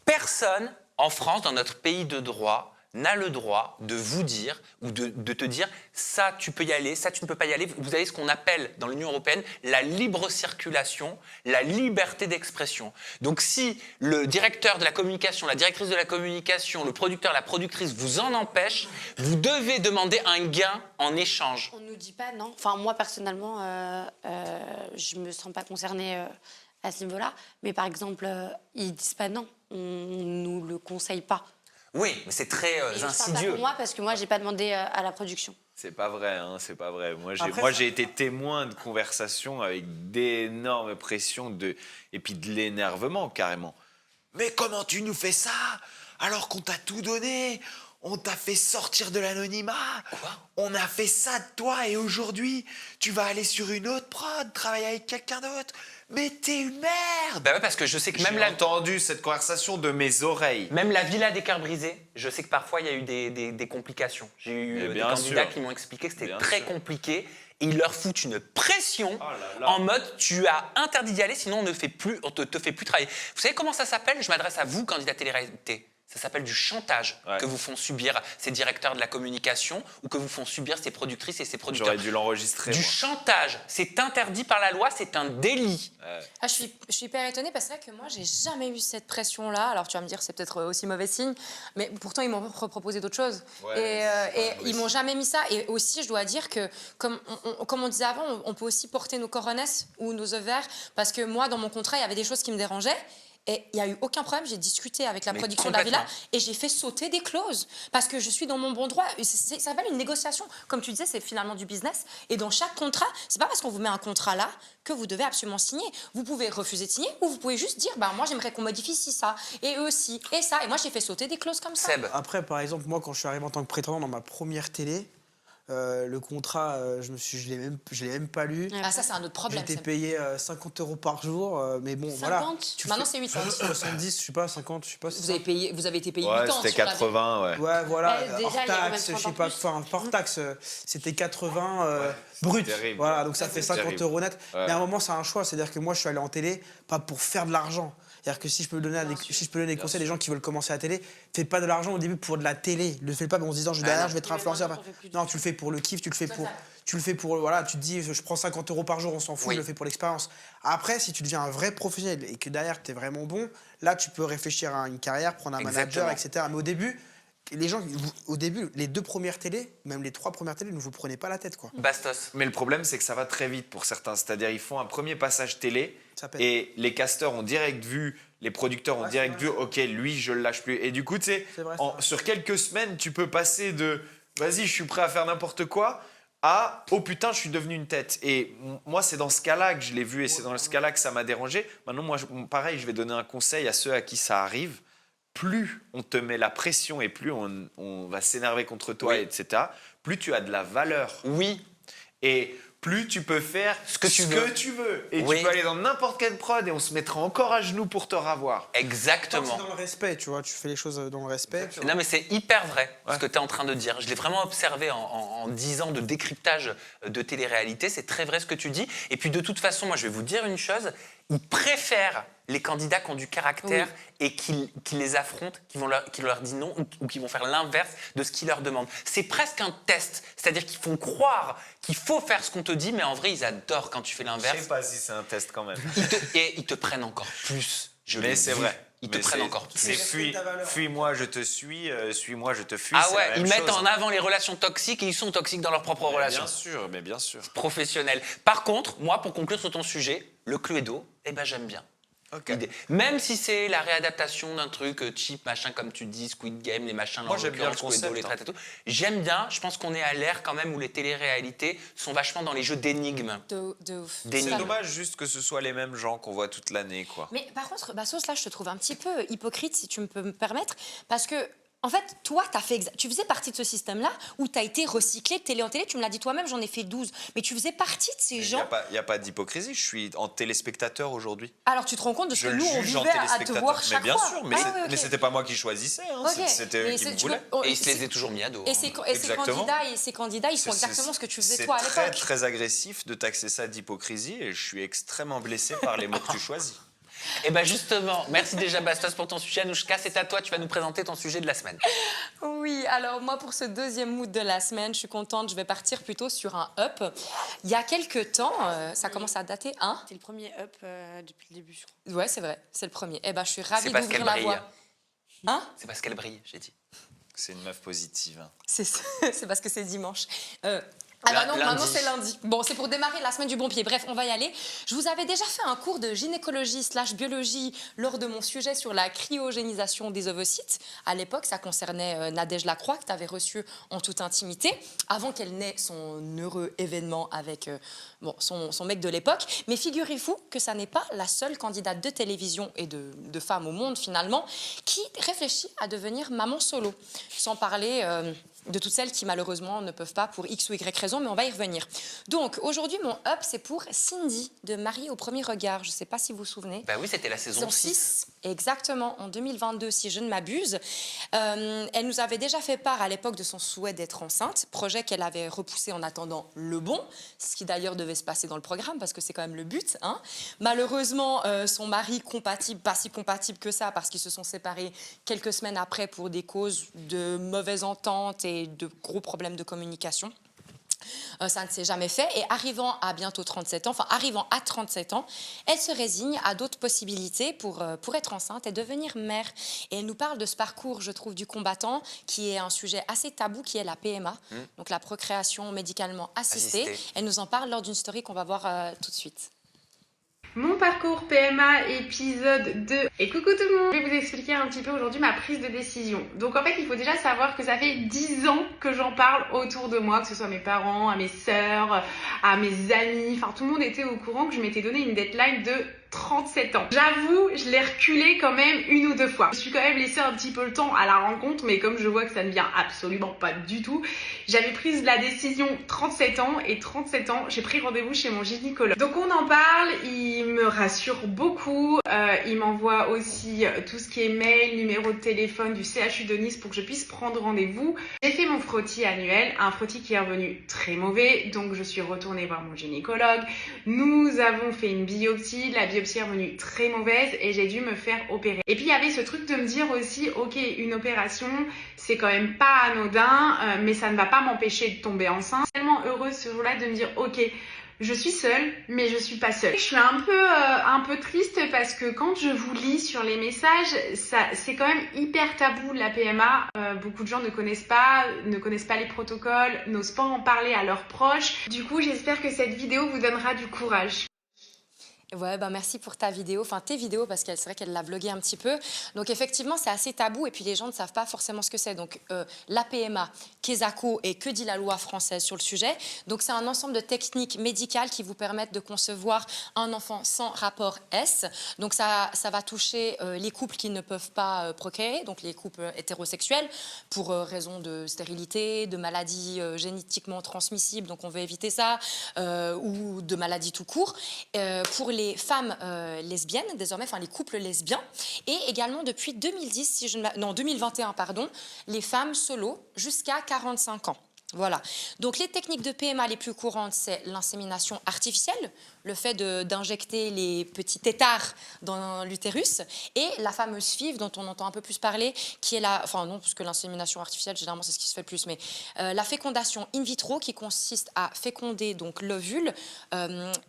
Personne en France, dans notre pays de droit, n'a le droit de vous dire ou de te dire ça tu peux y aller, ça tu ne peux pas y aller. Vous avez ce qu'on appelle dans l'Union européenne la libre circulation, la liberté d'expression. Donc si le directeur de la communication, la directrice de la communication, le producteur, la productrice vous en empêche, vous devez demander un gain en échange. On nous dit pas non. Enfin, moi personnellement, je me sens pas concernée à ce niveau-là. Mais par exemple, ils disent pas non. On nous le conseille pas. Oui, mais c'est très Et je parle pas insidieux. pour moi parce que moi, j'ai pas demandé à la production. C'est pas vrai, hein, c'est pas vrai. Moi, Après, j'ai été témoin de conversations avec d'énormes pressions et puis de l'énervement carrément. Mais comment tu nous fais ça alors qu'on t'a tout donné? On t'a fait sortir de l'anonymat. Quoi? On a fait ça de toi et aujourd'hui, tu vas aller sur une autre prod, travailler avec quelqu'un d'autre. Mais t'es une merde. Bah ouais, parce que je sais que J'ai entendu cette conversation de mes oreilles. même la Villa des Cœurs Brisés, je sais que parfois il y a eu des complications. J'ai eu Mais des bien candidats sûr. qui m'ont expliqué que c'était Bien très sûr. compliqué. Et ils leur foutent une pression Oh là là. en mode tu as interdit d'y aller, sinon on ne te fait plus travailler. Vous savez comment ça s'appelle? Je m'adresse à vous, candidat télé-réalité. Ça s'appelle du chantage Ouais. que vous font subir ces directeurs de la communication ou que vous font subir ces productrices et ces producteurs. J'aurais dû l'enregistrer. Du moi. chantage, c'est interdit par la loi, c'est un délit. Ah, je suis hyper étonnée parce que c'est vrai que moi, j'ai jamais eu cette pression-là. Alors, tu vas me dire, c'est peut-être aussi mauvais signe, mais pourtant, ils m'ont proposé d'autres choses. Ouais, et c'est ils m'ont jamais mis ça. Et aussi, je dois dire que, comme on disait avant, on peut aussi porter nos coronesses ou nos ovaires parce que moi, dans mon contrat, il y avait des choses qui me dérangeaient. Et il n'y a eu aucun problème, j'ai discuté avec la Mais production de la villa complètement. et j'ai fait sauter des clauses parce que je suis dans mon bon droit. Ça s'appelle une négociation. Comme tu disais, c'est finalement du business. Et dans chaque contrat, c'est pas parce qu'on vous met un contrat là que vous devez absolument signer. Vous pouvez refuser de signer ou vous pouvez juste dire bah, moi j'aimerais qu'on modifie ci, ça, et eux aussi, et ça. Et moi j'ai fait sauter des clauses comme ça. Seb, Après, par exemple, moi, quand je suis arrivé en tant que prétendant dans ma première télé, le contrat, je l'ai même pas lu. Ah, ça, c'est un autre problème. J'étais Seb. payé 50 € par jour, mais bon, 50? voilà. Maintenant, c'est 80. 70, je sais pas, 50, je sais pas. Vous avez été payé Ouais, 8 ans. c'était sur la- 80, ouais. Ouais, voilà, Déjà, il y a hors combien de taxe, je temps sais en pas, plus enfin, hors taxe, c'était 80 brut. terrible. Voilà, donc ça fait C'est 50 terrible. € net. Ouais. Mais à un moment, c'est un choix, c'est-à-dire que moi, je suis allé en télé, pas pour faire de l'argent. C'est-à-dire que si je peux donner, si je peux donner des conseils à des gens qui veulent commencer à la télé, fais pas de l'argent au début pour de la télé. Ne le fais pas en se disant, derrière, je vais être Mais influenceur. maintenant, t'en fais plus du Non, tu le fais pour le kiff, tu le fais pour, voilà, tu te dis, je prends 50 € par jour, on s'en fout, Oui. je le fais pour l'expérience. Après, si tu deviens un vrai professionnel et que derrière, tu es vraiment bon, là, tu peux réfléchir à une carrière, prendre un manager, Exactement. etc. Mais au début, les gens, au début, les 2 premières télés, même les 3 premières télés, ne vous prenez pas la tête, quoi. Bastos. Mais le problème, c'est que ça va très vite pour certains. C'est-à-dire, ils font un premier passage télé Ça pète. et les casteurs ont direct vu, les producteurs ont Ouais, direct c'est vu, vrai. ok, lui, je le lâche plus. Et du coup, tu sais, C'est vrai, sur quelques semaines, tu peux passer de vas-y, je suis prêt à faire n'importe quoi à oh putain, je suis devenu une tête. Et moi, c'est dans ce cas-là que je l'ai vu et c'est dans ce cas-là que ça m'a dérangé. Maintenant, moi, pareil, je vais donner un conseil à ceux à qui ça arrive. Plus on te met la pression et plus on va s'énerver contre toi, Oui. etc., plus tu as de la valeur. Oui, Et plus tu peux faire Ce que tu veux. Et Oui. tu peux aller dans n'importe quelle prod et on se mettra encore à genoux pour te ravoir. Tant que exactement. c'est dans le respect, tu vois, tu fais les choses dans le respect. Non, mais c'est hyper vrai ce que tu es en train de dire. Je l'ai vraiment observé en 10 ans de décryptage de télé-réalité. C'est très vrai ce que tu dis. Et puis, de toute façon, moi, je vais vous dire une chose. Ils préfèrent les candidats qui ont du caractère et qui les affrontent, qui leur disent non ou qui vont faire l'inverse de ce qu'ils leur demandent. C'est presque un test. C'est-à-dire qu'ils font croire qu'il faut faire ce qu'on te dit, mais en vrai, ils adorent quand tu fais Je l'inverse. sais pas si c'est un test quand même. Et ils te prennent encore plus. Je l'ai Mais c'est vu. vrai. Ils te Mais prennent c'est- encore plus. C'est Respecte ta valeur. fuis-moi, je te suis, suis-moi, je te fuis. Ah c'est ouais, la même ils mettent chose. en avant les relations toxiques et ils sont toxiques dans leurs propres relations. Mais bien sûr. Professionnelles. Par contre, moi, pour conclure sur ton sujet, le Cluedo, eh ben j'aime bien. Ok. Idée. Même si c'est la réadaptation d'un truc cheap, machin, comme tu dis, Squid Game, les machins, Moi, j'aime bien le Cluedo, concept, les hein. traites et tout. J'aime bien, je pense qu'on est à l'ère quand même où les téléréalités sont vachement dans les jeux d'énigmes. De ouf. Des C'est Énigme. dommage juste que ce soit les mêmes gens qu'on voit toute l'année, quoi. Mais par contre, Bassos, là, je te trouve un petit peu hypocrite, si tu me peux me permettre, parce que, en fait, toi, tu faisais partie de ce système-là où tu as été recyclé de télé en télé. Tu me l'as dit toi-même, j'en ai fait 12. Mais tu faisais partie de ces Il gens. n'y a pas d'hypocrisie, je suis en téléspectateur aujourd'hui. Alors, tu te rends compte de ce Je que le nous, on juge en vivait à te téléspectateur. voir Mais chaque bien fois. sûr, mais Ah, c'est- ouais, mais ok. c'était pas moi qui choisissais, hein, Ok. c'était eux Mais qui me tu voulaient. vois, Et ils se les aient toujours mis à dos. Et hein. ces Exactement. candidats, ils font exactement ce que tu faisais C'est toi à très, l'époque. très agressif de taxer ça d'hypocrisie et je suis extrêmement blessé par les mots que tu choisis. Eh ben justement, merci déjà Bastos pour ton sujet. Anouchka, c'est à toi, tu vas nous présenter ton sujet de la semaine. Oui, alors moi pour ce deuxième mood de la semaine, je suis contente, je vais partir plutôt sur un up. Il y a quelques temps, ça commence à dater, hein? C'est le premier up depuis le début, je crois. Ouais, c'est vrai, c'est le premier. Eh ben, je suis ravie C'est parce d'ouvrir qu'elle la brille. voie. Hein? C'est parce qu'elle brille, j'ai dit. C'est une meuf positive. Hein. C'est parce que c'est dimanche. Ah bah non, Lundi. maintenant c'est lundi. Bon, c'est pour démarrer la semaine du bon pied. Bref, on va y aller. Je vous avais déjà fait un cours de gynécologie/biologie lors de mon sujet sur la cryogénisation des ovocytes. À l'époque, ça concernait Nadège Lacroix, que tu avais reçue en toute intimité, avant qu'elle n'ait son heureux événement avec son mec de l'époque. Mais figurez-vous que ça n'est pas la seule candidate de télévision et de femme au monde, finalement, qui réfléchit à devenir maman solo. Sans parler de toutes celles qui malheureusement ne peuvent pas pour X ou Y raison, mais on va y revenir. Donc aujourd'hui, mon up, c'est pour Cindy de Marie au premier regard. Je ne sais pas si vous vous souvenez. Bah oui, c'était la saison 6. Exactement, en 2022, si je ne m'abuse. Elle nous avait déjà fait part à l'époque de son souhait d'être enceinte, projet qu'elle avait repoussé en attendant le bon, ce qui d'ailleurs devait se passer dans le programme parce que c'est quand même le but. Hein. Malheureusement, son mari compatible, pas si compatible que ça parce qu'ils se sont séparés quelques semaines après pour des causes de mauvaise entente et de gros problèmes de communication. Ça ne s'est jamais fait. Et arrivant à bientôt 37 ans, enfin arrivant à 37 ans, elle se résigne à d'autres possibilités pour être enceinte et devenir mère. Et elle nous parle de ce parcours, je trouve, du combattant, qui est un sujet assez tabou, qui est la PMA, donc la procréation médicalement assistée. Elle nous en parle lors d'une story qu'on va voir tout de suite. Mon parcours PMA épisode 2. Et coucou tout le monde, je vais vous expliquer un petit peu aujourd'hui ma prise de décision. Donc en fait, il faut déjà savoir que ça fait 10 ans que j'en parle autour de moi, que ce soit mes parents, à mes sœurs, à mes amis, enfin tout le monde était au courant que je m'étais donné une deadline de 37 ans. J'avoue, je l'ai reculé quand même une ou deux fois. Je suis quand même laissé un petit peu le temps à la rencontre, mais comme je vois que ça ne vient absolument pas du tout, j'avais pris la décision 37 ans et 37 ans, j'ai pris rendez-vous chez mon gynécologue. Donc on en parle, il me rassure beaucoup, il m'envoie aussi tout ce qui est mail, numéro de téléphone du CHU de Nice pour que je puisse prendre rendez-vous. J'ai fait mon frottis annuel, un frottis qui est revenu très mauvais, donc je suis retournée voir mon gynécologue. Nous avons fait une biopsie, la biopsie est revenue très mauvaise et j'ai dû me faire opérer. Et puis il y avait ce truc de me dire aussi, ok, une opération, c'est quand même pas anodin, mais ça ne va pas m'empêcher de tomber enceinte. Je suis tellement heureuse ce jour-là de me dire, ok, je suis seule, mais je suis pas seule. Je suis un peu triste parce que quand je vous lis sur les messages, c'est quand même hyper tabou la PMA. Beaucoup de gens ne connaissent pas les protocoles, n'osent pas en parler à leurs proches. Du coup, j'espère que cette vidéo vous donnera du courage. Ouais, ben merci pour ta vidéo, enfin tes vidéos, parce que c'est vrai qu'elle l'a vlogué un petit peu. Donc effectivement, c'est assez tabou et puis les gens ne savent pas forcément ce que c'est. Donc la PMA, Kesako et que dit la loi française sur le sujet. Donc c'est un ensemble de techniques médicales qui vous permettent de concevoir un enfant sans rapport S. Donc ça va toucher les couples qui ne peuvent pas procréer, donc les couples hétérosexuels, pour raison de stérilité, de maladies génétiquement transmissibles, donc on veut éviter ça, ou de maladies tout court. Pour les femmes lesbiennes, désormais, enfin les couples lesbiens, et également depuis 2021, pardon, les femmes solo jusqu'à 45 ans. Voilà. Donc les techniques de PMA les plus courantes, c'est l'insémination artificielle, le fait d'injecter les petits têtards dans l'utérus, et la fameuse FIV dont on entend un peu plus parler, qui est la, enfin non, parce que l'insémination artificielle, généralement c'est ce qui se fait le plus, mais la fécondation in vitro qui consiste à féconder donc l'ovule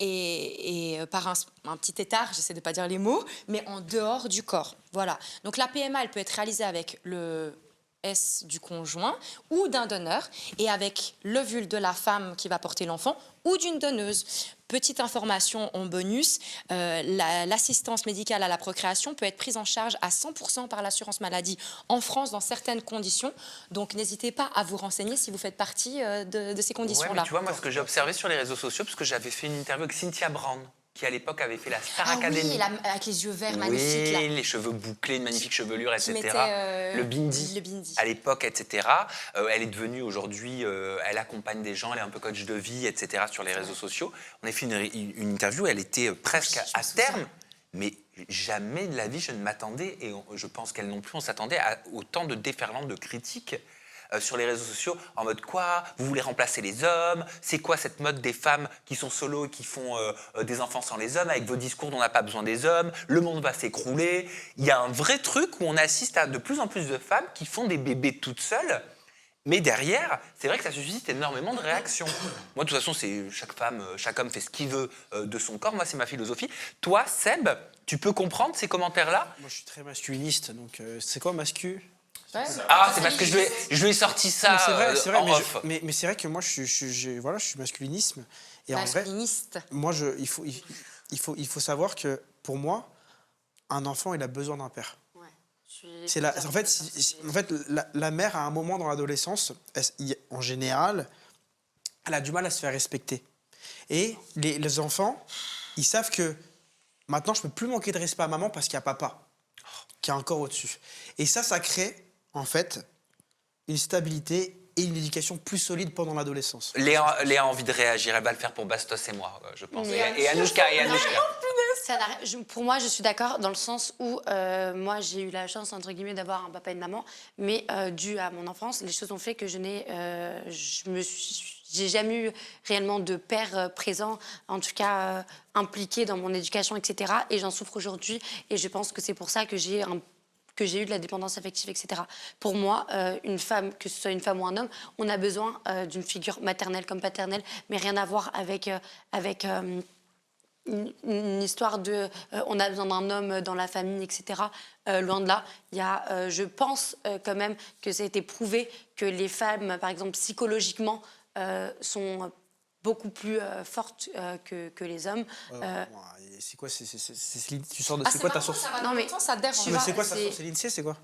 et par un petit tétard, j'essaie de pas dire les mots, mais en dehors du corps. Voilà. Donc la PMA, elle peut être réalisée avec le S du conjoint ou d'un donneur et avec l'ovule de la femme qui va porter l'enfant ou d'une donneuse. Petite information en bonus, l'assistance médicale à la procréation peut être prise en charge à 100% par l'assurance maladie en France dans certaines conditions. Donc n'hésitez pas à vous renseigner si vous faites partie de ces conditions-là. Ouais, mais tu vois, moi, ce que j'ai observé sur les réseaux sociaux, parce que j'avais fait une interview avec Cynthia Brown, qui à l'époque avait fait la Star Academy. Oui, avec les yeux verts magnifiques. Oui, là. les cheveux bouclés, une magnifique chevelure, etc. Mettait, le bindi, le bindi. à l'époque, etc. Elle est devenue aujourd'hui, elle accompagne des gens, elle est un peu coach de vie, etc. sur les réseaux sociaux. On a fait une interview, elle était presque à terme, mais jamais de la vie je ne m'attendais, et je pense qu'elle non plus, on s'attendait à autant de déferlantes de critiques sur les réseaux sociaux, en mode quoi, vous voulez remplacer les hommes, c'est quoi cette mode des femmes qui sont solo et qui font des enfants sans les hommes, avec vos discours dont on n'a pas besoin des hommes, le monde va s'écrouler. Il y a un vrai truc où on assiste à de plus en plus de femmes qui font des bébés toutes seules, mais derrière, c'est vrai que ça suscite énormément de réactions. Moi, de toute façon, c'est chaque homme fait ce qu'il veut de son corps, moi c'est ma philosophie. Toi, Seb, tu peux comprendre ces commentaires-là? Moi, je suis très masculiniste, donc c'est quoi mascu? Ouais. Ah, c'est parce que je lui ai sorti ça C'est vrai, en off. mais c'est vrai que moi, je suis masculinisme. Et Masculiniste. en vrai, moi, il faut savoir que, pour moi, un enfant, il a besoin d'un père. Ouais, en fait, la mère, à un moment dans l'adolescence, en général, elle a du mal à se faire respecter. Et les enfants, ils savent que maintenant, je ne peux plus manquer de respect à maman parce qu'il y a papa qui est encore au-dessus. Et ça crée, en fait, une stabilité et une éducation plus solide pendant l'adolescence. Léa a envie de réagir, elle va le faire pour Bastos et moi, je pense. Et Anouchka. Pour moi, je suis d'accord dans le sens où moi, j'ai eu la chance, entre guillemets, d'avoir un papa et une maman, mais dû à mon enfance, les choses ont fait que j'ai jamais eu réellement de père présent, en tout cas impliqué dans mon éducation, etc. Et j'en souffre aujourd'hui, et je pense que c'est pour ça que j'ai eu de la dépendance affective, etc. Pour moi, une femme, que ce soit une femme ou un homme, on a besoin d'une figure maternelle comme paternelle, mais rien à voir avec une histoire de on a besoin d'un homme dans la famille, etc. Loin de là, je pense quand même que ça a été prouvé que les femmes, par exemple, psychologiquement, sont beaucoup plus fortes que les hommes. C'est quoi tu sors de c'est quoi ta source? Non mais ça dérange. Mais c'est quoi ta source? C'est l'INSEE, c'est quoi?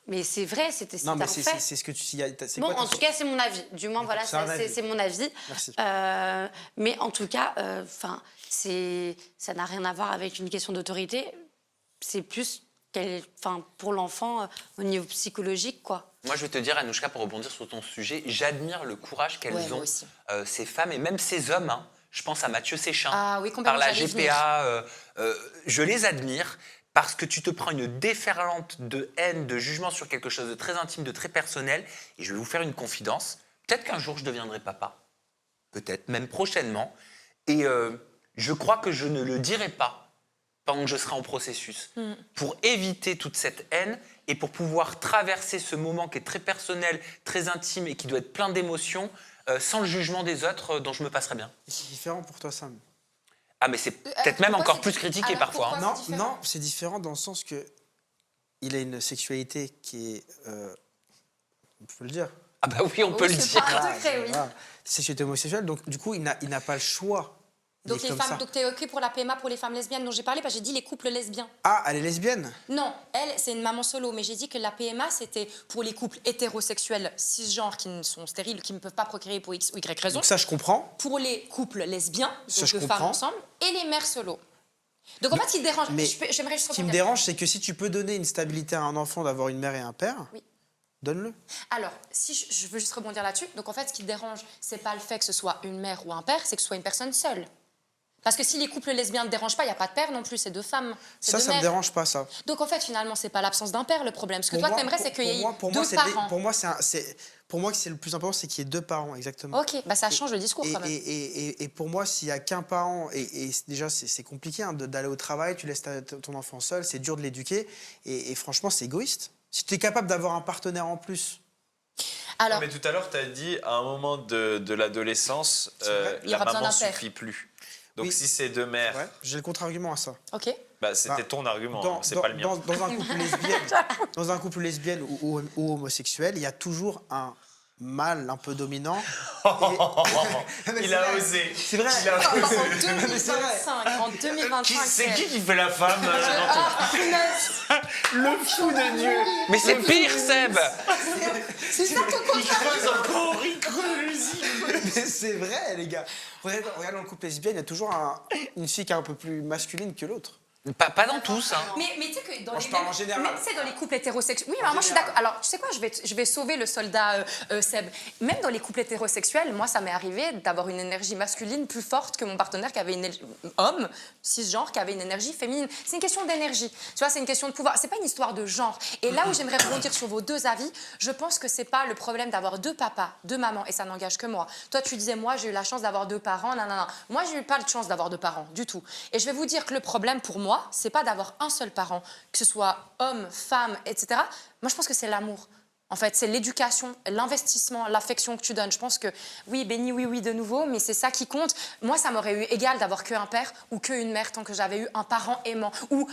Mais c'est vrai, c'était Non, mais un fait. c'est ce que tu. Bon, en tout cas, c'est mon avis. Du moins, voilà, c'est mon avis. Merci. Mais en tout cas, ça n'a rien à voir avec une question d'autorité. C'est plus pour l'enfant au niveau psychologique, quoi. Moi, je vais te dire, Anouchka, pour rebondir sur ton sujet, j'admire le courage qu'elles ont, ces femmes et même ces hommes. Hein. Je pense à Mathieu Séchin, par la GPA. Je les admire parce que tu te prends une déferlante de haine, de jugement sur quelque chose de très intime, de très personnel. Et je vais vous faire une confidence. Peut-être qu'un jour, je deviendrai papa. Peut-être, même prochainement. Et je crois que je ne le dirai pas pendant que je serai en processus, pour éviter toute cette haine et pour pouvoir traverser ce moment qui est très personnel, très intime et qui doit être plein d'émotions, sans le jugement des autres, dont je me passerai bien. C'est différent pour toi, Sam. Ah, mais c'est peut-être même encore plus critiqué parfois. Non, c'est différent dans le sens que il a une sexualité qui est... on peut le dire. Ah bah oui, on peut le dire. Sexualité homosexuelle, donc du coup, il n'a pas le choix. Donc les femmes, donc t'es OK pour la PMA pour les femmes lesbiennes dont j'ai parlé, parce que j'ai dit les couples lesbiens. Ah, elle est lesbienne? Non, elle, c'est une maman solo, mais j'ai dit que la PMA, c'était pour les couples hétérosexuels cisgenres qui sont stériles, qui ne peuvent pas procréer pour X ou Y raison. Donc ça, je comprends. Pour les couples lesbiens, Ça, donc je deux comprends. femmes ensemble, et les mères solo. Donc en fait, ce qui dérange, j'aimerais juste Ce qui me dérange, c'est que si tu peux donner une stabilité à un enfant d'avoir une mère et un père, donne-le. Alors, si je veux juste rebondir là-dessus, donc en fait, ce qui dérange, c'est pas le fait que ce soit une mère ou un père, c'est que ce soit une personne seule. Parce que si les couples lesbiens ne dérangent pas, il n'y a pas de père non plus, c'est deux femmes. Ça ne me dérange pas, ça. Donc en fait, finalement, c'est pas l'absence d'un père le problème. Ce que toi, t'aimerais, c'est qu'il y ait deux parents. Pour moi, c'est le plus important, c'est qu'il y ait deux parents, exactement. Ok, bah ça change le discours quand même. Et pour moi, s'il n'y a qu'un parent, et déjà, c'est compliqué d'aller au travail, tu laisses ton enfant seul, c'est dur de l'éduquer, et franchement, c'est égoïste. Si tu es capable d'avoir un partenaire en plus... Alors, mais tout à l'heure, tu as dit, à un moment de l'adolescence, la maman ne suffit plus. Donc si c'est deux mères... Ouais, j'ai le contre-argument à ça. Ok. C'était ton argument, c'est pas le mien. Dans un couple lesbienne ou homosexuel, il y a toujours un mâle un peu dominant. Il a osé. C'est vrai. En 2025. C'est qui fait la femme Le fou de Dieu. Mais c'est pire, Seb. C'est ça ton Il creuse encore, il creuse. Mais c'est vrai, les gars. Regarde dans le couple lesbien, il y a toujours une fille qui est un peu plus masculine que l'autre. Pas dans tous. Hein. Mais tu sais que dans Moi, les je parle en général. Mais tu sais, dans les couples hétérosexuels. Oui, alors moi je suis d'accord. Alors tu sais quoi, je vais sauver le soldat Seb. Même dans les couples hétérosexuels, moi ça m'est arrivé d'avoir une énergie masculine plus forte que mon partenaire qui avait une homme cisgenre qui avait une énergie féminine. C'est une question d'énergie. Tu vois, c'est une question de pouvoir. C'est pas une histoire de genre. Et là où j'aimerais rebondir sur vos deux avis, je pense que c'est pas le problème d'avoir deux papas, deux mamans, et ça n'engage que moi. Toi tu disais moi j'ai eu la chance d'avoir deux parents, non. Moi j'ai eu pas de chance d'avoir deux parents du tout. Et je vais vous dire que le problème pour moi, c'est pas d'avoir un seul parent, que ce soit homme, femme, etc. Moi, je pense que c'est l'amour. En fait, c'est l'éducation, l'investissement, l'affection que tu donnes. Je pense que, oui, béni, oui, de nouveau, mais c'est ça qui compte. Moi, ça m'aurait eu égal d'avoir qu'un père ou qu'une mère tant que j'avais eu un parent aimant ou,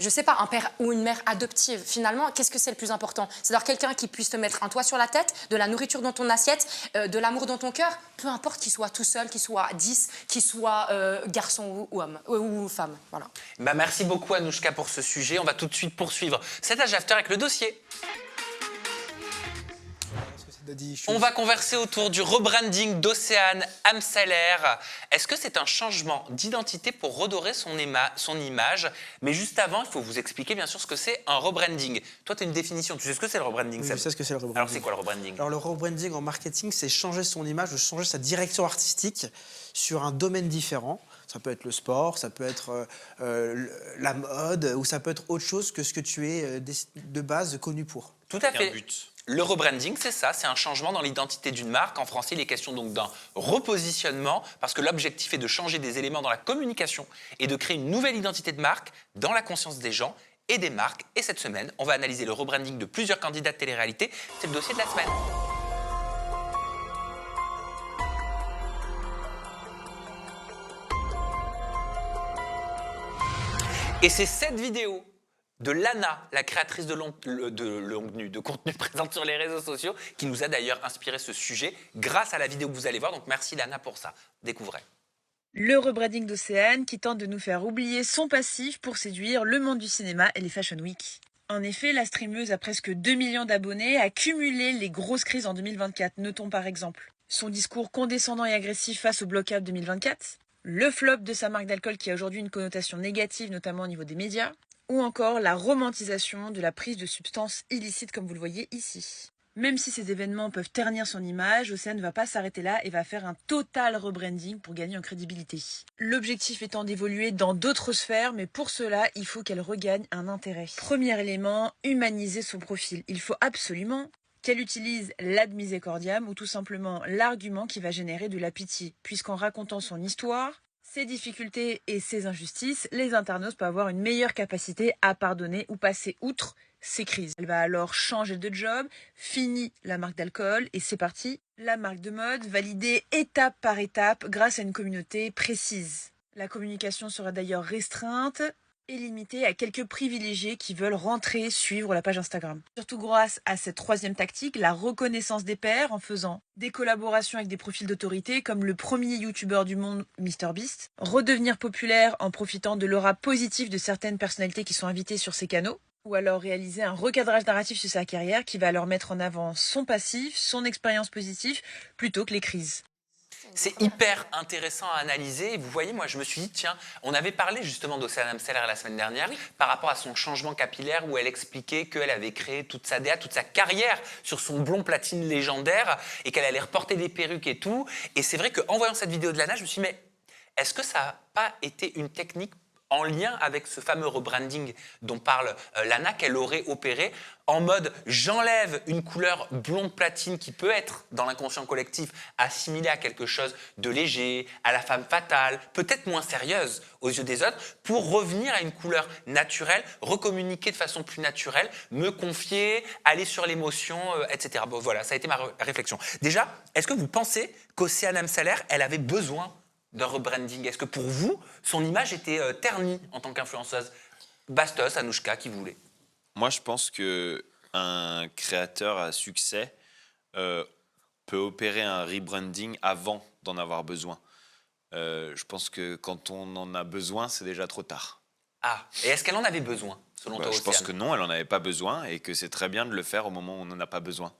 je sais pas, un père ou une mère adoptive. Finalement, qu'est-ce que c'est le plus important? C'est d'avoir quelqu'un qui puisse te mettre un toit sur la tête, de la nourriture dans ton assiette, de l'amour dans ton cœur, peu importe qu'il soit tout seul, qu'il soit 10, qu'il soit garçon ou homme ou femme. Voilà. Bah, merci beaucoup, Anouchka, pour ce sujet. On va tout de suite poursuivre cet Âge After avec le dossier. Daddy issues. On va converser autour du rebranding d'Océane Amseller. Est-ce que c'est un changement d'identité pour redorer son image? Mais juste avant, il faut vous expliquer bien sûr ce que c'est un rebranding. Toi, tu as une définition. Tu sais ce que c'est le rebranding, Oui, Seb? je sais ce que c'est le rebranding. Alors, c'est quoi le rebranding? Alors le rebranding en marketing, c'est changer son image, changer sa direction artistique sur un domaine différent. Ça peut être le sport, ça peut être la mode, ou ça peut être autre chose que ce que tu es de base connu pour. Tout à Un fait. but. Le rebranding, c'est ça, c'est un changement dans l'identité d'une marque. En français, il est question donc d'un repositionnement, parce que l'objectif est de changer des éléments dans la communication et de créer une nouvelle identité de marque dans la conscience des gens et des marques. Et cette semaine, on va analyser le rebranding de plusieurs candidats de télé-réalité. C'est le dossier de la semaine. Et c'est cette vidéo de Lana, la créatrice de contenu présente sur les réseaux sociaux, qui nous a d'ailleurs inspiré ce sujet grâce à la vidéo que vous allez voir. Donc merci Lana pour ça. Découvrez. Le rebranding d'Océane qui tente de nous faire oublier son passif pour séduire le monde du cinéma et les Fashion Week. En effet, la streameuse a presque 2 millions d'abonnés, a cumulé les grosses crises en 2024. Notons par exemple son discours condescendant et agressif face au bloc-up 2024, le flop de sa marque d'alcool qui a aujourd'hui une connotation négative, notamment au niveau des médias, ou encore la romantisation de la prise de substances illicites comme vous le voyez ici. Même si ces événements peuvent ternir son image, Océane ne va pas s'arrêter là et va faire un total rebranding pour gagner en crédibilité. L'objectif étant d'évoluer dans d'autres sphères, mais pour cela, il faut qu'elle regagne un intérêt. Premier élément, humaniser son profil. Il faut absolument qu'elle utilise l'ad misericordiam ou tout simplement l'argument qui va générer de la pitié, puisqu'en racontant son histoire, ses difficultés et ses injustices, les internautes peuvent avoir une meilleure capacité à pardonner ou passer outre ces crises. Elle va alors changer de job, fini la marque d'alcool et c'est parti. La marque de mode validée étape par étape grâce à une communauté précise. La communication sera d'ailleurs restreinte et limitée à quelques privilégiés qui veulent rentrer suivre la page Instagram. Surtout grâce à cette troisième tactique, la reconnaissance des pairs en faisant des collaborations avec des profils d'autorité comme le premier youtubeur du monde MrBeast, redevenir populaire en profitant de l'aura positive de certaines personnalités qui sont invitées sur ses canaux, ou alors réaliser un recadrage narratif sur sa carrière qui va alors mettre en avant son passif, son expérience positive, plutôt que les crises. C'est hyper intéressant à analyser. Et vous voyez, moi, je me suis dit, tiens, on avait parlé justement d'Océane Amseller la semaine dernière par rapport à son changement capillaire où elle expliquait qu'elle avait créé toute sa DA, toute sa carrière sur son blond platine légendaire et qu'elle allait reporter des perruques et tout. Et c'est vrai qu'en voyant cette vidéo de Lana, je me suis dit, mais est-ce que ça n'a pas été une technique en lien avec ce fameux rebranding dont parle Lana, qu'elle aurait opéré en mode j'enlève une couleur blonde platine qui peut être dans l'inconscient collectif assimilée à quelque chose de léger, à la femme fatale, peut-être moins sérieuse aux yeux des autres, pour revenir à une couleur naturelle, recommuniquer de façon plus naturelle, me confier, aller sur l'émotion, etc. Bon, voilà, ça a été ma réflexion. Déjà, est-ce que vous pensez qu'Océane Amseller, elle avait besoin de rebranding? Est-ce que pour vous, son image était ternie en tant qu'influenceuse? Bastos, Anouchka, qui voulait? Moi, je pense qu'un créateur à succès peut opérer un rebranding avant d'en avoir besoin. Je pense que quand on en a besoin, c'est déjà trop tard. Ah, et est-ce qu'elle en avait besoin, selon toi, Je Océane? pense que non, elle n'en avait pas besoin et que c'est très bien de le faire au moment où on n'en a pas besoin,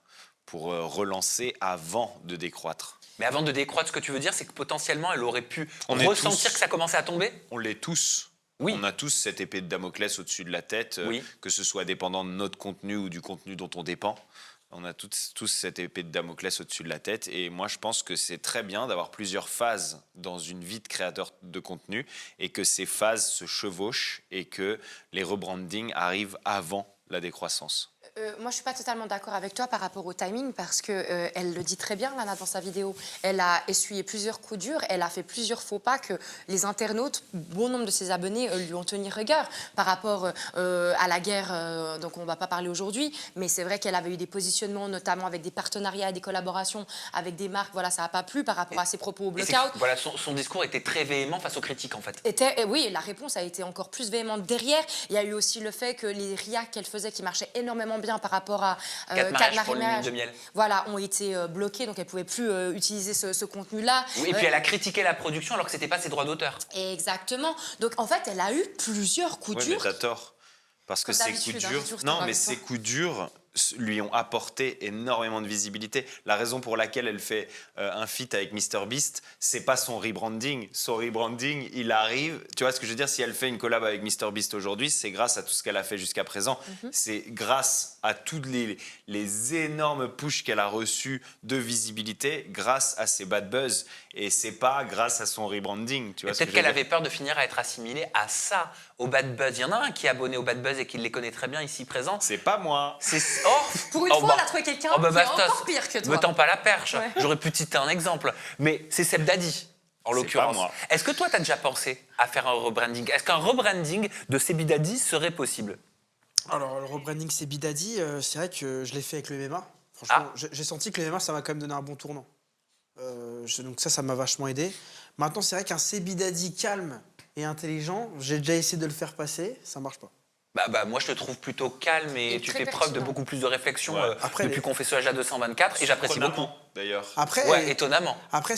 pour relancer avant de décroître. Mais avant de décroître, ce que tu veux dire, c'est que potentiellement, elle aurait pu On est ressentir tous- que ça commençait à tomber? On l'est tous. Oui. On a tous cette épée de Damoclès au-dessus de la tête, Oui. que ce soit dépendant de notre contenu ou du contenu dont on dépend. On a tous cette épée de Damoclès au-dessus de la tête. Et moi, je pense que c'est très bien d'avoir plusieurs phases dans une vie de créateur de contenu et que ces phases se chevauchent et que les rebrandings arrivent avant la décroissance. Moi, je suis pas totalement d'accord avec toi par rapport au timing parce que elle le dit très bien, Lana, dans sa vidéo. Elle a essuyé plusieurs coups durs, elle a fait plusieurs faux pas que les internautes, bon nombre de ses abonnés, lui ont tenu rigueur par rapport à la guerre. Donc, on va pas parler aujourd'hui, mais c'est vrai qu'elle avait eu des positionnements, notamment avec des partenariats, des collaborations avec des marques. Voilà, ça a pas plu par rapport à ses propos au Et c'est blackout. que, voilà, son discours était très véhément face aux critiques, en fait. Oui, la réponse a été encore plus véhémente derrière. Il y a eu aussi le fait que les riaks qu'elle faisait, qui marchaient énormément bien par rapport à 4 mariages pour le mariages, de miel. voilà, ont été bloqués, donc elle ne pouvait plus utiliser ce contenu-là. Oui, et puis elle a critiqué la production alors que c'était pas ses droits d'auteur. Exactement. Donc en fait, elle a eu plusieurs coups Oui, mais durs. t'as tort. Parce que Comme ces d'habitude, coups hein, durs... j'ai toujours Non, tort mais avec ces toi. coups durs lui ont apporté énormément de visibilité. La raison pour laquelle elle fait un feat avec MrBeast, c'est pas son rebranding. Son rebranding, il arrive. Tu vois ce que je veux dire? Si elle fait une collab avec MrBeast aujourd'hui, c'est grâce à tout ce qu'elle a fait jusqu'à présent. C'est grâce à toutes les énormes pushs qu'elle a reçus de visibilité, grâce à ses bad buzz. Et c'est pas grâce à son rebranding. Tu vois ce que Peut-être je veux qu'elle dire? avait peur de finir à être assimilée à ça, au bad buzz. Il y en a un qui est abonné au bad buzz et qui les connaît très bien ici présent. C'est pas moi. Pour une fois, on a trouvé quelqu'un qui est bastos. encore pire que toi. Me tends pas la perche. Ouais. J'aurais pu te citer un exemple. Mais c'est Seb Daddy, en C'est l'occurrence. pas moi. Est-ce que toi, tu as déjà pensé à faire un rebranding? Est-ce qu'un rebranding de Sebi Daddy serait possible? Alors, le rebranding c'est Bidaddy, c'est vrai que je l'ai fait avec le MMA. Franchement, j'ai senti que le MMA, ça m'a quand même donné un bon tournant. Donc ça m'a vachement aidé. Maintenant, c'est vrai qu'un Sebidaddy calme et intelligent, j'ai déjà essayé de le faire passer, ça marche pas. Bah, moi, je te trouve plutôt calme et Et tu très fais preuve de pertinent. beaucoup plus de réflexion Ouais. Après, depuis qu'on fait ce HA224 et j'apprécie beaucoup. Surprenamment, d'ailleurs. Après, Ouais, étonnamment. après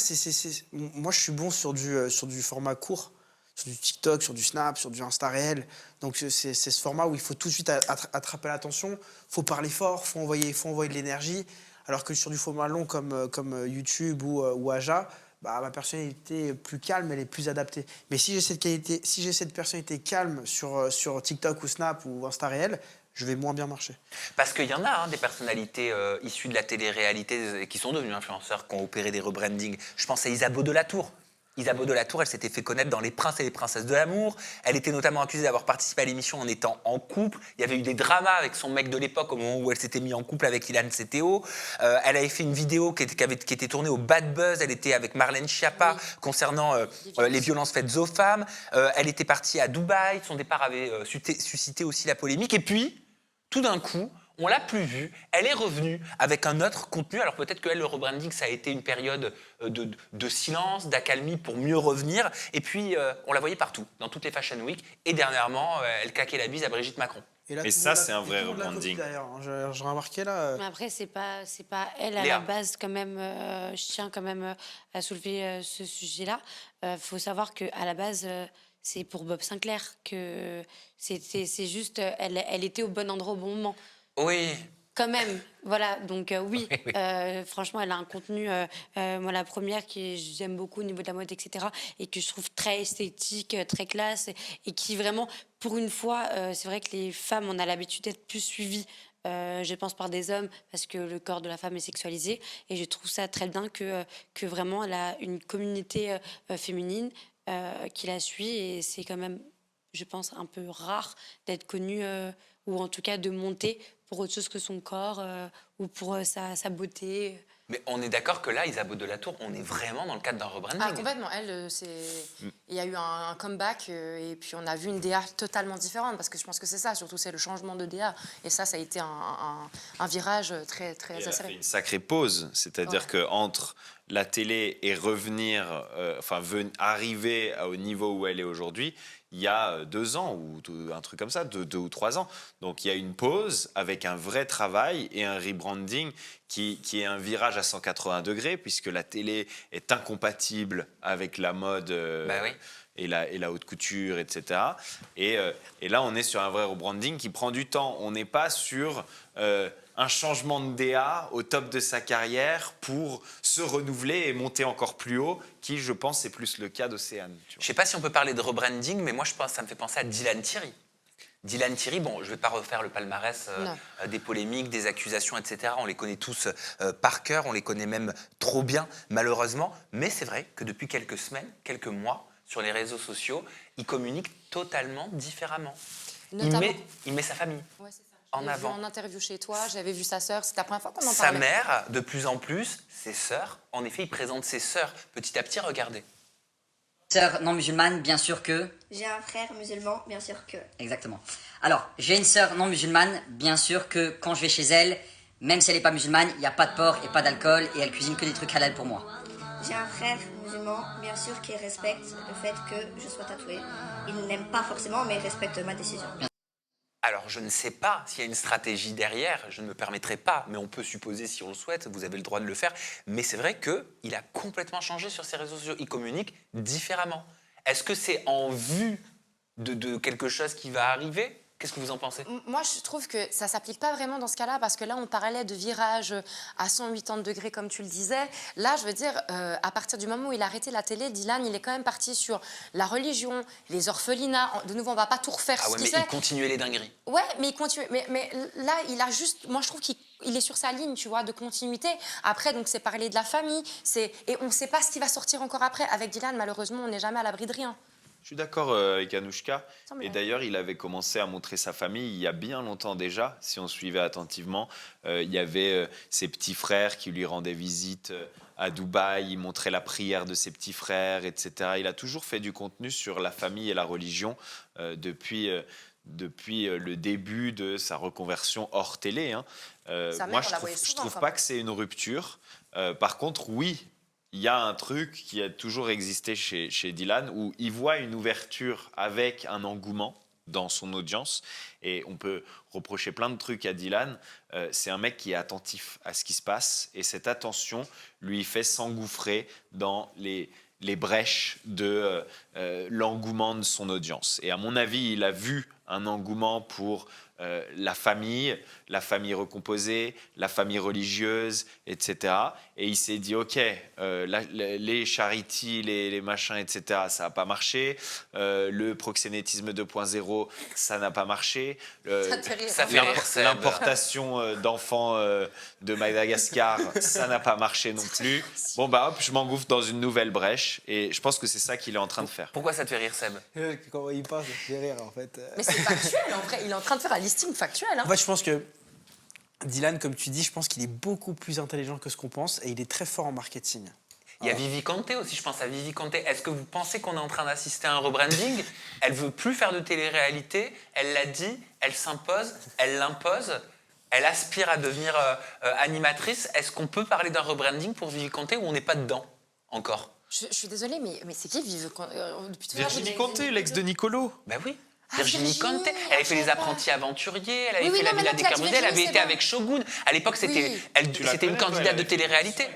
moi, je suis bon sur du format court, sur du TikTok, sur du Snap, sur du Insta réel. Donc, c'est ce format où il faut tout de suite attraper l'attention, faut parler fort, faut envoyer de l'énergie. Alors que sur du format long comme YouTube ou Aja, bah, ma personnalité est plus calme, elle est plus adaptée. Mais si j'ai cette personnalité calme sur TikTok ou Snap ou Insta réel, je vais moins bien marcher. Parce qu'il y en a des personnalités issues de la télé-réalité qui sont devenues influenceurs, qui ont opéré des rebrandings. Je pense à Isabeau de la Tour. Isabeau de la Tour, elle s'était fait connaître dans Les Princes et les Princesses de l'amour. Elle était notamment accusée d'avoir participé à l'émission en étant en couple. Il y avait eu des dramas avec son mec de l'époque au moment où elle s'était mise en couple avec Ilan Seteo. Elle avait fait une vidéo qui était tournée au Bad Buzz. Elle était avec Marlène Schiappa concernant les violences faites aux femmes. Elle était partie à Dubaï. Son départ avait suscité aussi la polémique. Et puis, tout d'un coup, on l'a plus vue, elle est revenue avec un autre contenu. Alors peut-être que elle, le rebranding, ça a été une période de silence, d'accalmie pour mieux revenir. Et puis, on la voyait partout, dans toutes les Fashion Week. Et dernièrement, elle claquait la bise à Brigitte Macron. là, Et tout le ça, monde c'est un vrai tout le monde l'a rebranding. copié, d'ailleurs, hein. J'ai remarqué là. Mais après, c'est pas elle à Léa. la base quand même. Je tiens quand même à soulever ce sujet-là. Faut savoir que à la base, c'est pour Bob Sinclair que c'est juste, elle était au bon endroit au bon moment. Oui, Quand même, voilà. Donc oui, Oui. franchement, elle a un contenu, moi la première que j'aime beaucoup au niveau de la mode, etc. Et que je trouve très esthétique, très classe, et qui vraiment, pour une fois, c'est vrai que les femmes, on a l'habitude d'être plus suivies. Je pense par des hommes parce que le corps de la femme est sexualisé, et je trouve ça très bien que vraiment elle a une communauté féminine qui la suit, et c'est quand même, je pense, un peu rare d'être connue ou en tout cas de monter pour autre chose que son corps ou pour sa beauté. mais on est d'accord que là, Isabeau de la Tour, on est vraiment dans le cadre d'un rebranding. Ah, complètement. Elle, il y a eu un comeback et puis on a vu une DA totalement différente parce que je pense que c'est ça, surtout c'est le changement de DA. Et ça a été un virage très, Et très elle a fait accéléré. une sacrée pause, c'est-à-dire Ouais. que entre la télé et revenir, arriver au niveau où elle est aujourd'hui, il y a 2 ans ou un truc comme ça, 2 ou 3 ans. Donc il y a une pause avec un vrai travail et un rebranding qui est un virage à 180 degrés, puisque la télé est incompatible avec la mode Bah oui. et la haute couture, etc. Et là, on est sur un vrai rebranding qui prend du temps. On n'est pas sur un changement de DA au top de sa carrière pour se renouveler et monter encore plus haut, qui, je pense, c'est plus le cas d'Océane. tu Je vois. ne sais pas si on peut parler de rebranding, mais moi, je pense, ça me fait penser à Dylan Thierry. Dylan Thierry, bon, je ne vais pas refaire le palmarès des polémiques, des accusations, etc. On les connaît tous par cœur, on les connaît même trop bien, malheureusement. Mais c'est vrai que depuis quelques semaines, quelques mois, sur les réseaux sociaux, il communique totalement différemment. Notamment. Il met sa famille. Ouais, c'est ça. en Je l'ai vu avant. en interview chez toi, j'avais vu sa sœur, c'était la première fois qu'on en Sa parlait. mère, de plus en plus, ses sœurs. En effet, il présente ses sœurs petit à petit, regardez. Sœur non musulmane, bien sûr que... J'ai un frère musulman, bien sûr que. Exactement. Alors, j'ai une sœur non musulmane, bien sûr que quand je vais chez elle, même si elle n'est pas musulmane, il n'y a pas de porc et pas d'alcool, et elle cuisine que des trucs halal pour moi. J'ai un frère musulman, bien sûr, qui respecte le fait que je sois tatouée. Il n'aime pas forcément, mais il respecte ma décision. Alors, je ne sais pas s'il y a une stratégie derrière, je ne me permettrai pas, mais on peut supposer si on le souhaite, vous avez le droit de le faire. Mais c'est vrai qu'il a complètement changé sur ses réseaux sociaux, il communique différemment. Est-ce que c'est en vue de quelque chose qui va arriver ? Qu'est-ce que vous en pensez? Moi, je trouve que ça ne s'applique pas vraiment dans ce cas-là, parce que là, on parlait de virage à 180 degrés, comme tu le disais. Là, je veux dire, à partir du moment où il a arrêté la télé, Dylan, il est quand même parti sur la religion, les orphelinats. De nouveau, on ne va pas tout refaire Ah ce ouais, qu'il mais fait. il continuait les dingueries. Ouais, mais il continue. Mais là, il a juste. Moi, je trouve qu'il est sur sa ligne, tu vois, de continuité. Après, donc, c'est parler de la famille. Et on ne sait pas ce qui va sortir encore après. Avec Dylan, malheureusement, on n'est jamais à l'abri de rien. Je suis d'accord avec Anouchka. Semble Et vrai. d'ailleurs, il avait commencé à montrer sa famille il y a bien longtemps déjà, si on suivait attentivement. Il y avait ses petits frères qui lui rendaient visite à Dubaï. Il montrait la prière de ses petits frères, etc. Il a toujours fait du contenu sur la famille et la religion depuis le début de sa reconversion hors télé. Hein. Sa mère, Moi, on la voyait je souvent, trouve quand pas même. que c'est une rupture. Par contre, oui, il y a un truc qui a toujours existé chez Dylan où il voit une ouverture avec un engouement dans son audience. Et on peut reprocher plein de trucs à Dylan. C'est un mec qui est attentif à ce qui se passe. Et cette attention lui fait s'engouffrer dans les brèches de l'engouement de son audience. Et à mon avis, il a vu un engouement pour la famille recomposée, la famille religieuse, etc. Et il s'est dit, OK, les charities, les machins, etc., ça n'a pas marché. Le proxénétisme 2.0, ça n'a pas marché. Ça te fait rire. Ça fait rire, Seb. L'importation d'enfants de Madagascar, ça n'a pas marché non plus. Bon, bah hop, je m'engouffre dans une nouvelle brèche. Et je pense que c'est ça qu'il est en train de faire. Pourquoi ça te fait rire, Seb? Quand il parle, ça fait rire en fait. Mais c'est factuel, en vrai. Il est en train de faire un listing factuel. Hein. En fait, je pense que Dylan, comme tu dis, je pense qu'il est beaucoup plus intelligent que ce qu'on pense et il est très fort en marketing. Il y a Vivi Kanté aussi, je pense à Vivi Kanté. Est-ce que vous pensez qu'on est en train d'assister à un rebranding? Elle veut plus faire de télé-réalité, elle l'a dit, elle s'impose, elle l'impose, elle aspire à devenir animatrice. Est-ce qu'on peut parler d'un rebranding pour Vivi Kanté ou on n'est pas dedans encore? Je suis désolée, mais c'est qui Vive depuis tout à l'heure, Virginie j'ai- Kanté, l'ex de Nicolo. Ben oui. Ah, Virginie Virginie, Kanté, elle avait fait les je sais pas. apprentis aventuriers, elle avait Oui, fait non, la mais Villa là, des tu as dit Cabriolet, elle avait Virginie, été c'est avec Shogun. À l'époque, c'était Oui. c'était une candidate de télé-réalité.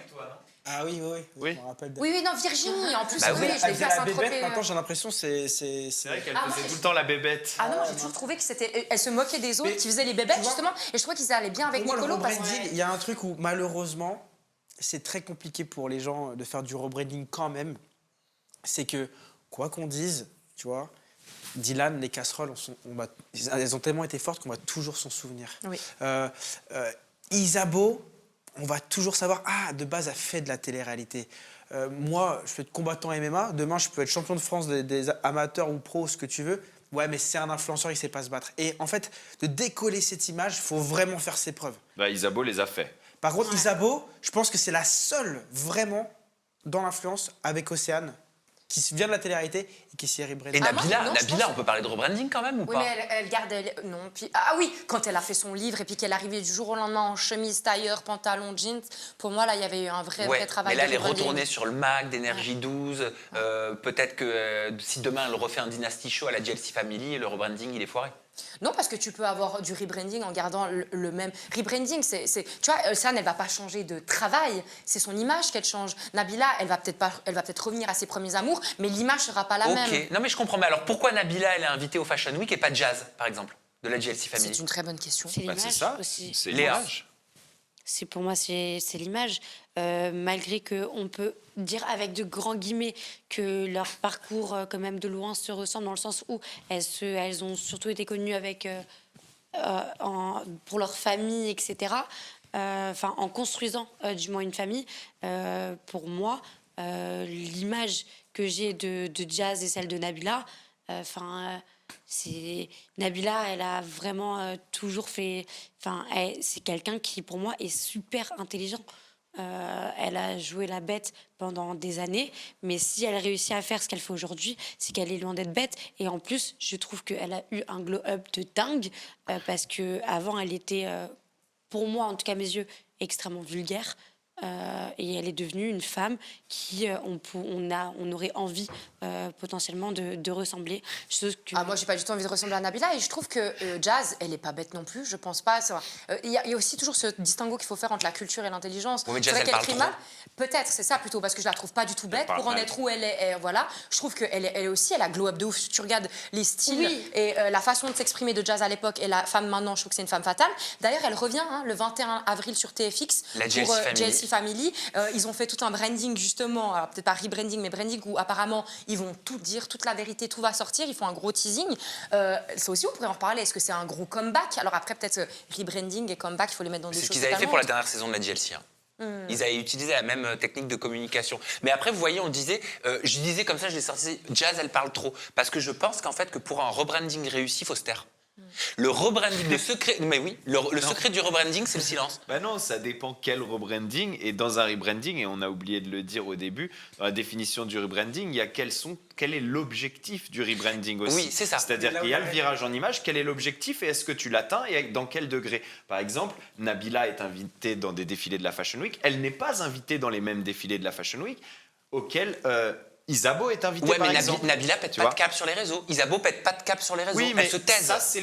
Ah oui, Oui. je me rappelle. Oui, non, Virginie, en plus, Bah oui, oui. je l'ai Elle vu faisait à la Saint-Tropez. bébête, maintenant j'ai l'impression c'est C'est vrai qu'elle Ah, faisait moi, tout le temps la bébête. Ah non, j'ai toujours trouvé que c'était. Elle se moquait des autres Mais, qui faisaient les bébêtes, tu vois, justement. Et je trouvais qu'ils allaient bien avec Pour moi, le Nicolo. Parce rebranding, que... il y a un truc où malheureusement, c'est très compliqué pour les gens de faire du rebranding quand même. C'est que, quoi qu'on dise, tu vois, Dylan, les casseroles, elles ont tellement été fortes qu'on va toujours s'en souvenir. Oui. Isabeau, on va toujours savoir, ah, de base, elle fait de la télé-réalité. Moi, je peux être combattant MMA, demain, je peux être champion de France des amateurs ou pros, ce que tu veux. Ouais, mais c'est un influenceur, il sait pas se battre. Et en fait, de décoller cette image, il faut vraiment faire ses preuves. Bah, Isabeau les a fait. Par contre, Isabeau, je pense que c'est la seule vraiment dans l'influence avec Océane qui vient de la télé-réalité et qui s'y est rebrandée. Et Ah, moi, Nabila, non, je Nabila, pense- on peut parler de rebranding quand même ou Oui, pas? mais elle garde. Non. Puis, ah oui, quand elle a fait son livre et puis qu'elle arrivait du jour au lendemain en chemise, tailleur, pantalon, jeans, pour moi, là, il y avait eu un vrai, Ouais, vrai travail. mais là, de elle est rebranding. retournée sur le Mac d'Energy 12. Peut-être que si demain elle refait un Dynasty Show à la GLC Family, le rebranding, il est foiré. Non, parce que tu peux avoir du rebranding en gardant le même. Rebranding, tu vois, Océane, elle va pas changer de travail, c'est son image qu'elle change. Nabila, elle va peut-être revenir à ses premiers amours, mais l'image sera pas la même. Ok, non mais je comprends. Mais alors pourquoi Nabila, elle est invitée au Fashion Week et pas Jazz, par exemple, de la GLC Family? C'est une très bonne question. C'est Bah, l'image c'est ça, aussi. c'est Léa. l'image. C'est pour moi, c'est l'image. Malgré qu'on peut dire avec de grands guillemets que leur parcours, quand même, de loin se ressemble dans le sens où elles ont surtout été connues avec, pour leur famille, etc. Enfin, en construisant du moins une famille, pour moi, l'image que j'ai de Jazz et celle de Nabila, c'est Nabila, elle a vraiment toujours fait. Enfin, c'est quelqu'un qui, pour moi, est super intelligent. Elle a joué la bête pendant des années, mais si elle réussit à faire ce qu'elle fait aujourd'hui, c'est qu'elle est loin d'être bête. Et en plus, je trouve qu'elle a eu un glow-up de dingue parce que avant, elle était, pour moi, en tout cas mes yeux, extrêmement vulgaire. et elle est devenue une femme qui on aurait envie potentiellement de ressembler. Chose que... Ah, moi, j'ai pas du tout envie de ressembler à Nabila et je trouve que Jazz, elle est pas bête non plus, je pense pas. Il y a aussi toujours ce distinguo qu'il faut faire entre la culture et l'intelligence. Oui, mais C'est Jazz, vrai elle qu'elle parle crie trop. mal. Peut-être, c'est ça plutôt, parce que je la trouve pas du tout bête. parle Pour en mal. être où elle est, voilà. Je trouve qu'elle est aussi, elle a glow up de ouf. Si tu regardes les styles Oui. et la façon de s'exprimer de Jazz à l'époque et la femme maintenant, je trouve que c'est une femme fatale. D'ailleurs, elle revient le 21 avril sur TFX La pour JLC Family. JLC Family. Ils ont fait tout un branding justement, alors peut-être pas rebranding, mais branding où apparemment ils vont tout dire, toute la vérité, tout va sortir. Ils font un gros teasing. Ça aussi, on pourrait en reparler. Est-ce que c'est un gros comeback? Alors après, peut-être rebranding et comeback, il faut les mettre dans des C'est choses ce qu'ils avaient fait totalement pour la autres. dernière saison de la JLC. Ils avaient utilisé la même technique de communication. Mais après, vous voyez, on disait, je disais comme ça, je l'ai sorti, Jazz, elle parle trop. Parce que je pense qu'en fait, que pour un rebranding réussi, il faut se taire. Le rebranding, le secret, mais oui, le secret du rebranding, c'est le silence. Bah non, ça dépend quel rebranding. Et dans un rebranding, et on a oublié de le dire au début, dans la définition du rebranding, il y a quel est l'objectif du rebranding aussi. Oui, c'est ça. C'est-à-dire Là où qu'il y a il y le a- virage en image, quel est l'objectif et est-ce que tu l'atteins et dans quel degré. Par exemple, Nabila est invitée dans des défilés de la Fashion Week. Elle n'est pas invitée dans les mêmes défilés de la Fashion Week auxquels Isabeau est invitée, Ouais, par mais exemple. Nabila pète Tu pas vois de cap sur les réseaux. Isabeau pète pas de cap sur les réseaux. Oui, mais elle se taise. ça, c'est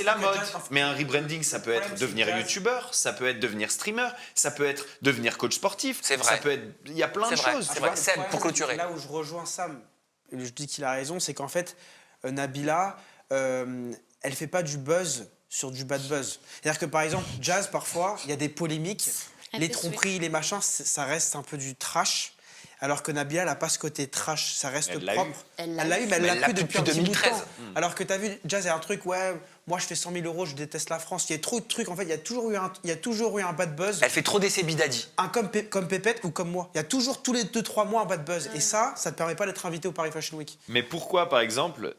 la que mode. Jazz, en fait, Mais un rebranding, ça peut le être problème, devenir c'est que Jazz- youtubeur, ça peut être devenir streamer, ça peut être devenir coach sportif. C'est vrai. Ça peut être, il y a plein de C'est vrai, choses. c'est tu vrai. vois. Seb, Le pour problème, clôturer. Là où je rejoins Sam, et je dis qu'il a raison, c'est qu'en fait, Nabila, elle fait pas du buzz sur du bad buzz. C'est-à-dire que par exemple, Jazz, parfois, il y a des polémiques, Elle les fait tromperies, les machins, ça reste un peu du trash. Alors que Nabila, elle n'a pas ce côté trash, ça reste Elle l'a propre. eu. Elle Elle l'a eu, mais elle Mais l'a elle l'a plus plus depuis un depuis petit bout de 2013. temps. Alors que tu as vu, Jazz, il y a un truc, ouais, moi je fais 100 000 euros, je déteste la France. Il y a trop de trucs, en fait, il y a toujours eu un bad buzz. Elle fait trop d'essais bidadis. Un comme Pépette ou comme moi. Il y a toujours tous les 2-3 mois un bad buzz. Et ça te permet pas d'être invité au Paris Fashion Week. Mais pourquoi, par exemple,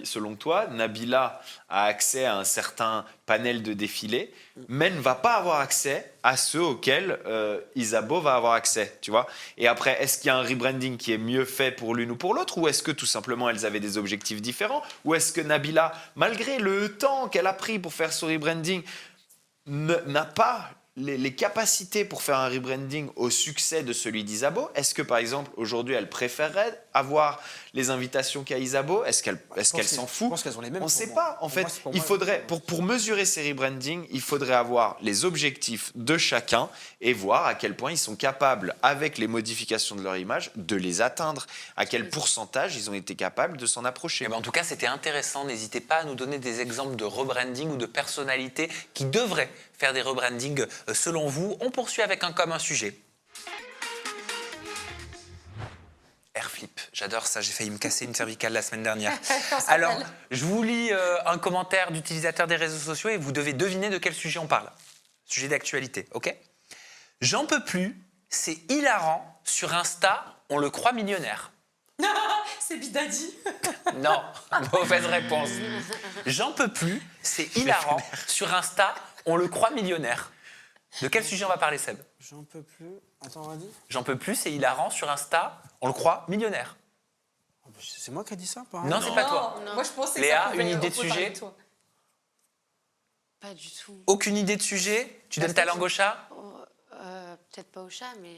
selon toi, Nabila a accès à un certain panel de défilés, mais ne va pas avoir accès à ceux auxquels Isabeau va avoir accès, tu vois? Et après, est-ce qu'il y a un rebranding qui est mieux fait pour l'une ou pour l'autre, ou est-ce que tout simplement elles avaient des objectifs différents, ou est-ce que Nabila, malgré le temps qu'elle a pris pour faire son rebranding, n'a pas les capacités pour faire un rebranding au succès de celui d'Isabeau? Est-ce que, par exemple, aujourd'hui, elle préférerait avoir les invitations qu'à Isabeau? Est-ce qu'elle s'en fout? Je pense qu'elles ont les mêmes. On ne pour sait moi. pas. En Pour fait, moi, c'est pour il moi, faudrait, pour mesurer ces rebrandings, il faudrait avoir les objectifs de chacun et voir à quel point ils sont capables, avec les modifications de leur image, de les atteindre. À quel pourcentage ils ont été capables de s'en approcher. Eh ben, en tout cas, c'était intéressant. N'hésitez pas à nous donner des exemples de rebranding ou de personnalités qui devraient faire des rebrandings selon vous. On poursuit avec un comme un sujet. Airflip, j'adore ça, j'ai failli me casser une cervicale la semaine dernière. Alors, je vous lis un commentaire d'utilisateur des réseaux sociaux et vous devez deviner de quel sujet on parle. Sujet d'actualité, ok? J'en peux plus, c'est hilarant, sur Insta, on le croit millionnaire. C'est Bidadi. Non, mauvaise réponse. J'en peux plus, c'est hilarant, sur Insta, on le croit millionnaire. De quel sujet on va parler, Seb? J'en peux plus. Attends, on va dire. J'en peux plus, c'est hilarant, sur Insta, on le croit millionnaire. C'est moi qui ai dit ça, pas Non, c'est pas toi. Moi, je pensais Léa, que ça pouvait- une idée de on pouvait parler sujet? toi. Pas du tout. Aucune idée de sujet? Tu donnes ta langue au chat? Peut-être pas au chat, mais...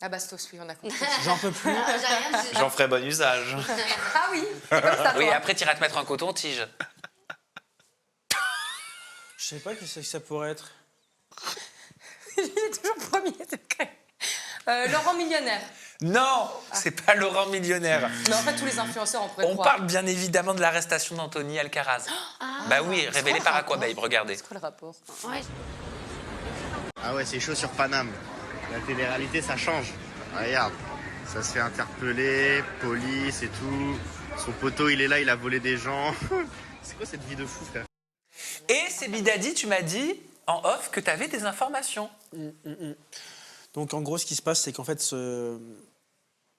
Ah, Bastos, oui, on a compris. J'en peux plus. J'ai rien dit. J'en ferai bon usage. Ah oui, c'est comme ça, Oui, toi. après, tu iras te mettre un coton-tige. Je sais pas qui c'est que ça pourrait être. Il est toujours premier degré. Laurent Millionnaire. Non, c'est pas Laurent Millionnaire. Mais en fait, tous les influenceurs, on pourrait On croire. parle bien évidemment de l'arrestation d'Anthony Alcaraz. Bah oui, révélé par Aquababe, regardez. C'est quoi le rapport? Ouais. Ah ouais, c'est chaud sur Paname. La télé-réalité, ça change. Regarde, ça se fait interpeller, police et tout. Son poteau, il est là, il a volé des gens. C'est quoi cette vie de fou, frère? Et c'est Bidadi, tu m'as dit en off que tu avais des informations. Donc en gros, ce qui se passe, c'est qu'en fait,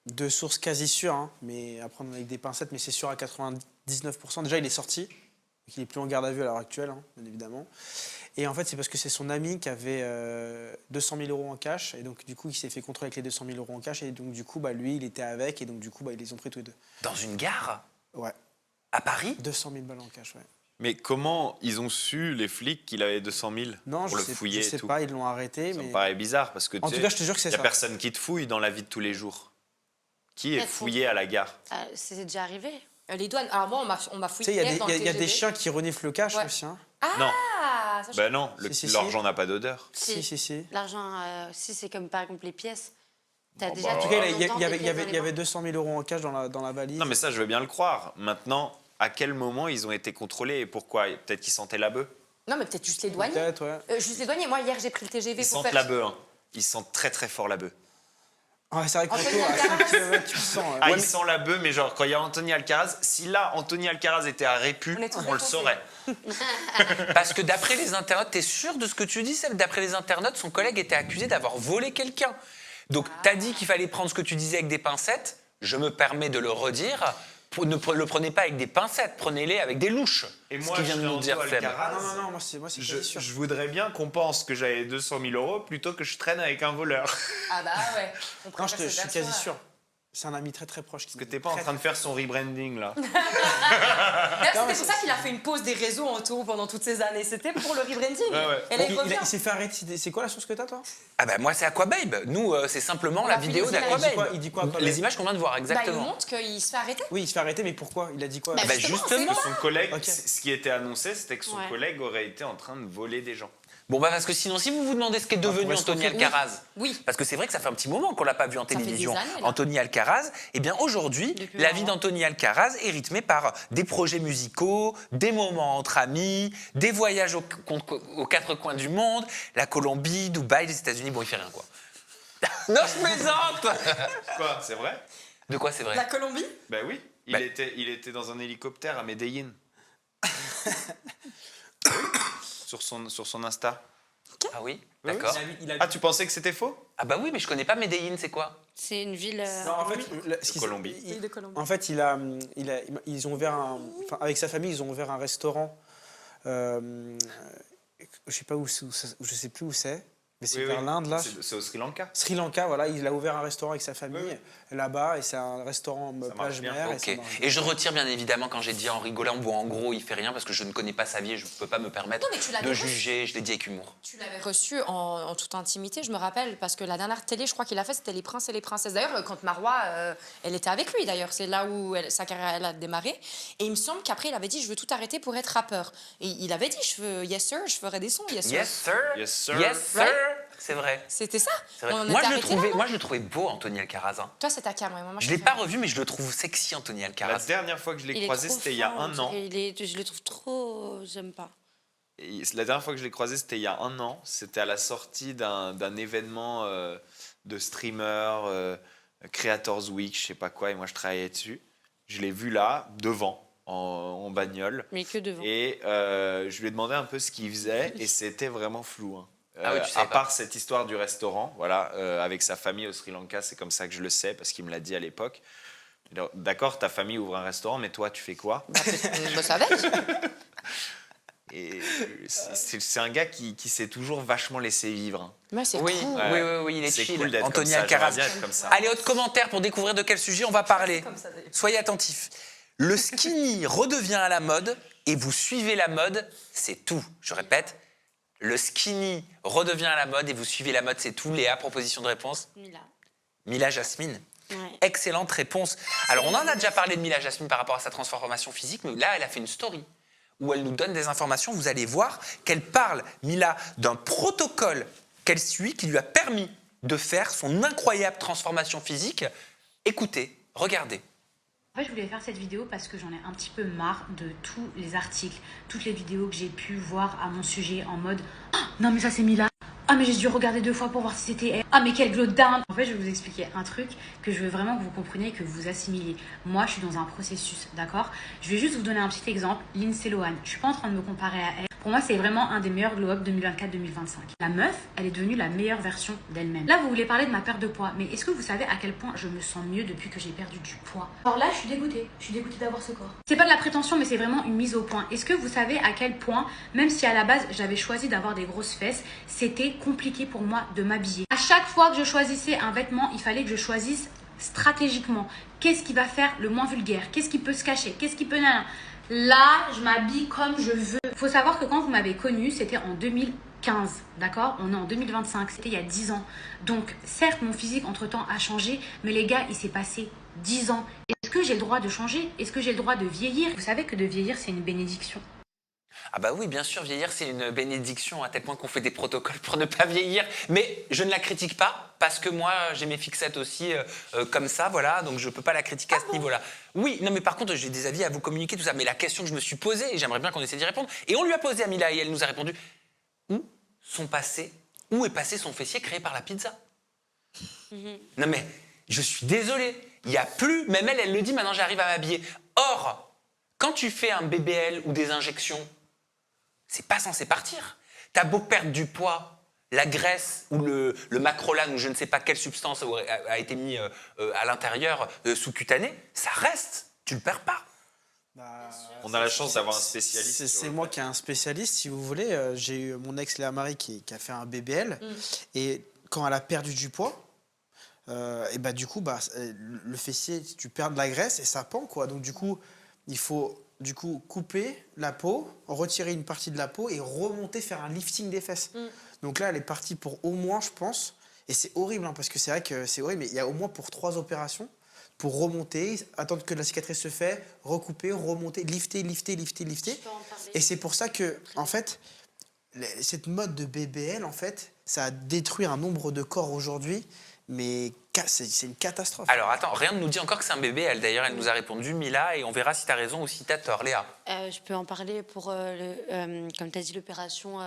de sources quasi sûres, hein, mais à prendre avec des pincettes, mais c'est sûr à 99%. Déjà, il est sorti, donc il est plus en garde à vue à l'heure actuelle, hein, bien évidemment. Et en fait, c'est parce que c'est son ami qui avait 200 000 euros en cash, et donc du coup, il s'est fait contrôler avec les 200 000 euros en cash, et donc du coup, lui, il était avec, et donc du coup, ils les ont pris tous les deux. Dans une gare? Ouais, À Paris? 200 000 balles en cash, ouais. Mais comment ils ont su, les flics, qu'il avait 200 000 Non, pour le je fouiller sais et tout? pas, ils l'ont arrêté. Ça Mais me paraît bizarre parce que en tout cas, je te jure que c'est il n'y a ça. personne qui te fouille dans la vie de tous les jours. Qui est fouillé à la gare? C'est déjà arrivé. Les douanes. Alors moi, on m'a Tu fouillé sais, hier dans le il y a des TGV. chiens qui reniflent le cash Ouais. aussi. Hein. Non. Ah, ça, je- Ben non, Si. l'argent n'a pas d'odeur. Si. L'argent, si c'est comme par exemple les pièces. T'as Bon, déjà bah, En tout alors, cas, il y longtemps des pièces dans avait les mains. 200 000 euros en cash dans la valise. Non, mais ça, je veux bien le croire. Maintenant, à quel moment ils ont été contrôlés et pourquoi? Peut-être qu'ils sentaient la bœuf. Non, mais peut-être juste les douaniers. Peut-être, ouais. Juste les douaniers. Moi, hier, j'ai pris le TGV Ils pour sentent faire... la bœuf. Hein. Ils sentent très très fort la bœuf. Ah, c'est vrai que Anthony à 5 Alcaraz. km, tu le sens. Ouais. Ah, Ouais, ils sentent la bœuf, mais genre quand il y a Anthony Alcaraz, si là Anthony Alcaraz était à Répu, On est tous on le défoncés. saurait. Parce que d'après les internautes, t'es sûr de ce que tu dis, Seb? D'après les internautes, son collègue était accusé d'avoir volé quelqu'un. Donc t'as dit qu'il fallait prendre ce que tu disais avec des pincettes. Je me permets de le redire. Ne le prenez pas avec des pincettes, prenez-les avec des louches. Et ce moi, qu'il vient je de nous serais dire, Anto Seb. Alcaraz. Ah non, moi c'est quasi sûr. Je voudrais bien qu'on pense que j'avais 200 000 euros plutôt que je traîne avec un voleur. Ah bah ouais. On Non, préfère je cette suis quasi version-là. sûr. C'est un ami très très proche. Parce que t'es pas en train de faire son rebranding là. D'ailleurs, c'était pour ça qu'il a fait une pause des réseaux en tout pendant toutes ces années. C'était pour le rebranding. Ouais. Et là, il revient. Il s'est fait arrêter. C'est quoi la source que t'as, toi? Ah bah moi c'est Aquababe. Nous c'est simplement On la a fait vidéo les images. d'Aquababe. Il dit quoi, Aquababe? Les images qu'on vient de voir, Bah, il exactement. montre qu'il se fait arrêter. Oui, il se fait arrêter, mais pourquoi? Il a dit quoi? Bah, Bah, justement, justement. c'est Que son collègue, Ok. ce qui était annoncé, c'était que son Ouais. collègue aurait été en train de voler des gens. Bon bah parce que sinon si vous vous demandez ce qu'est devenu pour Anthony escroquer, Alcaraz, Oui. parce que c'est vrai que ça fait un petit moment qu'on l'a pas vu en fait télévision, des années, là. Anthony Alcaraz, eh bien aujourd'hui, Depuis la un vie an. d'Anthony Alcaraz est rythmée par des projets musicaux, des moments entre amis, des voyages aux quatre coins du monde, la Colombie, Dubaï, les États-Unis, bon il fait rien quoi. Non je plaisante. Quoi, c'est vrai? De quoi c'est vrai? La Colombie. Ben oui, Bah- il était dans un hélicoptère à Medellín. sur son Insta. Ah oui, Oui, d'accord. Ah, tu pensais que c'était faux? Ah bah oui mais je connais pas Medellín, c'est quoi? C'est une ville. Non, en fait, De Colombie. Pays de Colombie. En fait, ils ont ouvert avec sa famille, ils ont ouvert un restaurant. Je sais pas je sais plus où c'est, mais c'est Oui, vers oui. l'Inde là. C'est au Sri Lanka. Sri Lanka, voilà, il a ouvert un restaurant avec sa famille Oui, là-bas, et c'est un restaurant marche plage bien. mer. Ok. Et je retire bien évidemment quand j'ai dit en rigolant, bon en gros il fait rien parce que je ne connais pas sa vie et je ne peux pas me permettre Non, mais tu l'avais de reçu. juger, je l'ai dit avec humour. Tu l'avais reçu en toute intimité, je me rappelle, parce que la dernière télé, je crois qu'il a fait, c'était Les Princes et les Princesses. D'ailleurs, quand Marois, elle était avec lui, d'ailleurs, c'est là où sa carrière elle a démarré. Et il me semble qu'après, il avait dit, je veux tout arrêter pour être rappeur. Et il avait dit, yes sir, je ferai des sons, yes sir. Yes sir. Yes, sir. Yes sir. Right. C'est vrai. C'était ça. C'est vrai. On Moi, était je le arrêtés là, trouvais, non moi je le trouvais beau Anthony Alcaraz. Hein. Toi, c'est ta cam, ouais. Moi, Je l'ai pas revu mais je le trouve sexy Anthony La Alcaraz. dernière fois que je Il l'ai est croisé, trop c'était il y a fin, un an. je le trouve trop. J'aime pas. Et la dernière fois que je l'ai croisé, c'était il y a un an. C'était à la sortie d'un événement de streamer, Creators Week, je sais pas quoi, et moi je travaillais dessus. Je l'ai vu là, devant, en bagnole. Mais que devant. Et je lui ai demandé un peu ce qu'il faisait, et c'était vraiment flou. Hein. Ah oui, tu savais à pas. part cette histoire du restaurant, voilà, avec sa famille au Sri Lanka, c'est comme ça que je le sais, parce qu'il me l'a dit à l'époque. Alors, d'accord, ta famille ouvre un restaurant, mais toi, tu fais quoi? Je bosse avec. Et c'est un gars qui s'est toujours vachement laissé vivre. Hein. Moi, c'est Oui, cool. oui, oui, oui, il est C'est chill. cool d'être Anthony comme ça, Alcaraz. j'aimerais bien être comme ça. Allez, autre commentaire pour découvrir de quel sujet on va parler. Comme ça, d'ailleurs. Soyez attentifs. Le skinny redevient à la mode et vous suivez la mode, c'est tout. Je répète, le skinny redevient à la mode et vous suivez la mode, c'est tout. Léa, proposition de réponse? Mila. Mila Jasmine. Ouais. Excellente réponse. Alors, on en a déjà parlé de Mila Jasmine par rapport à sa transformation physique, mais là, elle a fait une story où elle nous donne des informations. Vous allez voir qu'elle parle, Mila, d'un protocole qu'elle suit qui lui a permis de faire son incroyable transformation physique. Écoutez, regardez. En fait, je voulais faire cette vidéo parce que j'en ai un petit peu marre de tous les articles, toutes les vidéos que j'ai pu voir à mon sujet en mode « Ah, non mais ça c'est Mila !» Ah mais j'ai dû regarder 2 fois pour voir si c'était elle. Ah mais quel glow down. En fait je vais vous expliquer un truc que je veux vraiment que vous compreniez et que vous assimiliez. Moi je suis dans un processus, d'accord? Je vais juste vous donner un petit exemple. Lindsay Lohan, je suis pas en train de me comparer à elle. Pour moi c'est vraiment un des meilleurs glow-up 2024-2025. La meuf, elle est devenue la meilleure version d'elle-même. Là vous voulez parler de ma perte de poids, mais est-ce que vous savez à quel point je me sens mieux depuis que j'ai perdu du poids? Alors là je suis dégoûtée d'avoir ce corps. C'est pas de la prétention mais c'est vraiment une mise au point. Est-ce que vous savez à quel point, même si à la base j'avais choisi d'avoir des grosses fesses, c'était compliqué pour moi de m'habiller. À chaque fois que je choisissais un vêtement, il fallait que je choisisse stratégiquement. Qu'est-ce qui va faire le moins vulgaire? Qu'est-ce qui peut se cacher? Qu'est-ce qui peut... Là, je m'habille comme je veux. Il faut savoir que quand vous m'avez connue, c'était en 2015, d'accord? On est en 2025, c'était il y a 10 ans. Donc, certes, mon physique, entre-temps, a changé, mais les gars, il s'est passé 10 ans. Est-ce que j'ai le droit de changer? Est-ce que j'ai le droit de vieillir? Vous savez que de vieillir, c'est une bénédiction. Ah bah oui, bien sûr, vieillir, c'est une bénédiction à tel point qu'on fait des protocoles pour ne pas vieillir. Mais je ne la critique pas, parce que moi, j'ai mes fixettes aussi comme ça, voilà, donc je ne peux pas la critiquer à ce niveau-là. Oui, non mais par contre, j'ai des avis à vous communiquer, tout ça. Mais la question que je me suis posée, et j'aimerais bien qu'on essaie d'y répondre, et on lui a posé à Mila, et elle nous a répondu, où est passé son fessier créé par la pizza? Non mais, je suis désolé, il n'y a plus, même elle le dit, maintenant j'arrive à m'habiller. Or, quand tu fais un BBL ou des injections, c'est pas censé partir. T'as beau perdre du poids, la graisse ou le macrolane ou je ne sais pas quelle substance a été mis à l'intérieur sous-cutané, ça reste, tu le perds pas. On a la chance d'avoir un spécialiste. C'est moi qui ai un spécialiste, si vous voulez. J'ai eu mon ex Léa Marie qui a fait un BBL. Et quand elle a perdu du poids, et bah, du coup, le fessier, tu perds de la graisse et ça pend, quoi. Donc du coup, il faut couper la peau, retirer une partie de la peau et remonter, faire un lifting des fesses. Donc là, elle est partie pour au moins, je pense, et c'est horrible, hein, parce que c'est vrai que c'est horrible, mais il y a au moins pour 3 opérations, pour remonter, attendre que la cicatrice se fait, recouper, remonter, lifter. Et c'est pour ça que, en fait, cette mode de BBL, en fait, ça a détruit un nombre de corps aujourd'hui, mais c'est une catastrophe. Alors attends, rien ne nous dit encore que c'est un bébé. Elle d'ailleurs, elle nous a répondu, Mila, et on verra si tu as raison ou si tu as tort. Léa. Je peux en parler pour, comme tu as dit, l'opération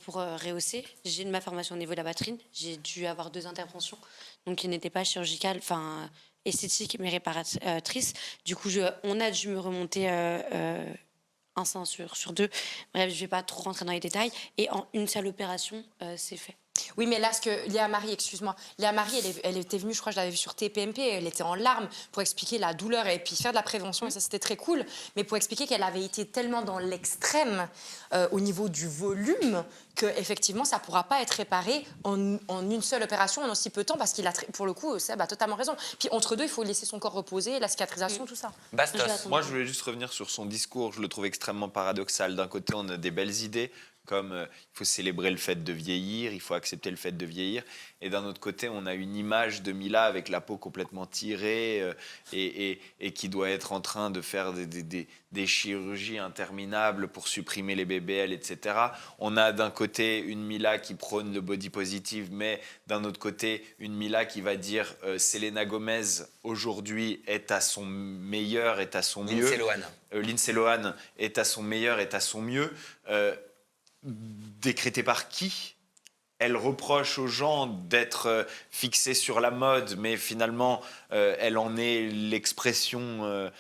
pour rehausser. J'ai de ma formation au niveau de la poitrine. J'ai dû avoir 2 interventions, donc qui n'étaient pas chirurgicales, enfin esthétiques, mais réparatrices. Du coup, on a dû me remonter un sein sur 2. Bref, je ne vais pas trop rentrer dans les détails. Et en une seule opération, c'est fait. Oui, mais là, ce que Léa Marie, excuse-moi, Léa Marie, elle était venue, je crois, je l'avais vue sur TPMP, elle était en larmes pour expliquer la douleur et puis faire de la prévention, et ça, c'était très cool, mais pour expliquer qu'elle avait été tellement dans l'extrême au niveau du volume qu'effectivement, ça ne pourra pas être réparé en une seule opération en aussi peu de temps, parce qu'il a, pour le coup, Seb a totalement raison. Puis entre deux, il faut laisser son corps reposer, la cicatrisation, tout ça. Bastos. Moi, je voulais juste revenir sur son discours, je le trouve extrêmement paradoxal. D'un côté, on a des belles idées, comme il faut célébrer le fait de vieillir, il faut accepter le fait de vieillir. Et d'un autre côté, on a une image de Mila avec la peau complètement tirée et qui doit être en train de faire des chirurgies interminables pour supprimer les BBL, etc. On a d'un côté une Mila qui prône le body positive, mais d'un autre côté, une Mila qui va dire Selena Gomez, aujourd'hui, est à son meilleur, est à son mieux. Lindsay Lohan est à son meilleur, est à son mieux. Décrété par qui? Elle reproche aux gens d'être fixés sur la mode, mais finalement, elle en est l'expression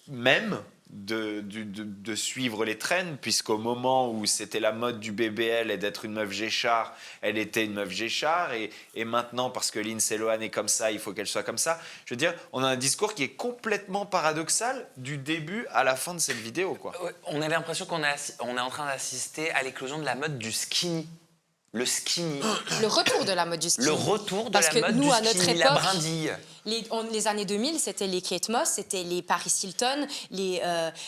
même de suivre les trends, puisqu'au moment où c'était la mode du BBL et d'être une meuf Géchard, elle était une meuf Géchard, et maintenant, parce que Lindsay Lohan est comme ça, il faut qu'elle soit comme ça. Je veux dire, on a un discours qui est complètement paradoxal du début à la fin de cette vidéo, quoi. On a l'impression qu'on est en train d'assister à l'éclosion de la mode du skinny. Le skinny. Le retour de la mode du skinny. Le retour de Parce la que mode nous, du à notre skinny, époque, la brindille. Les années 2000, c'était les Kate Moss, c'était les Paris Hilton,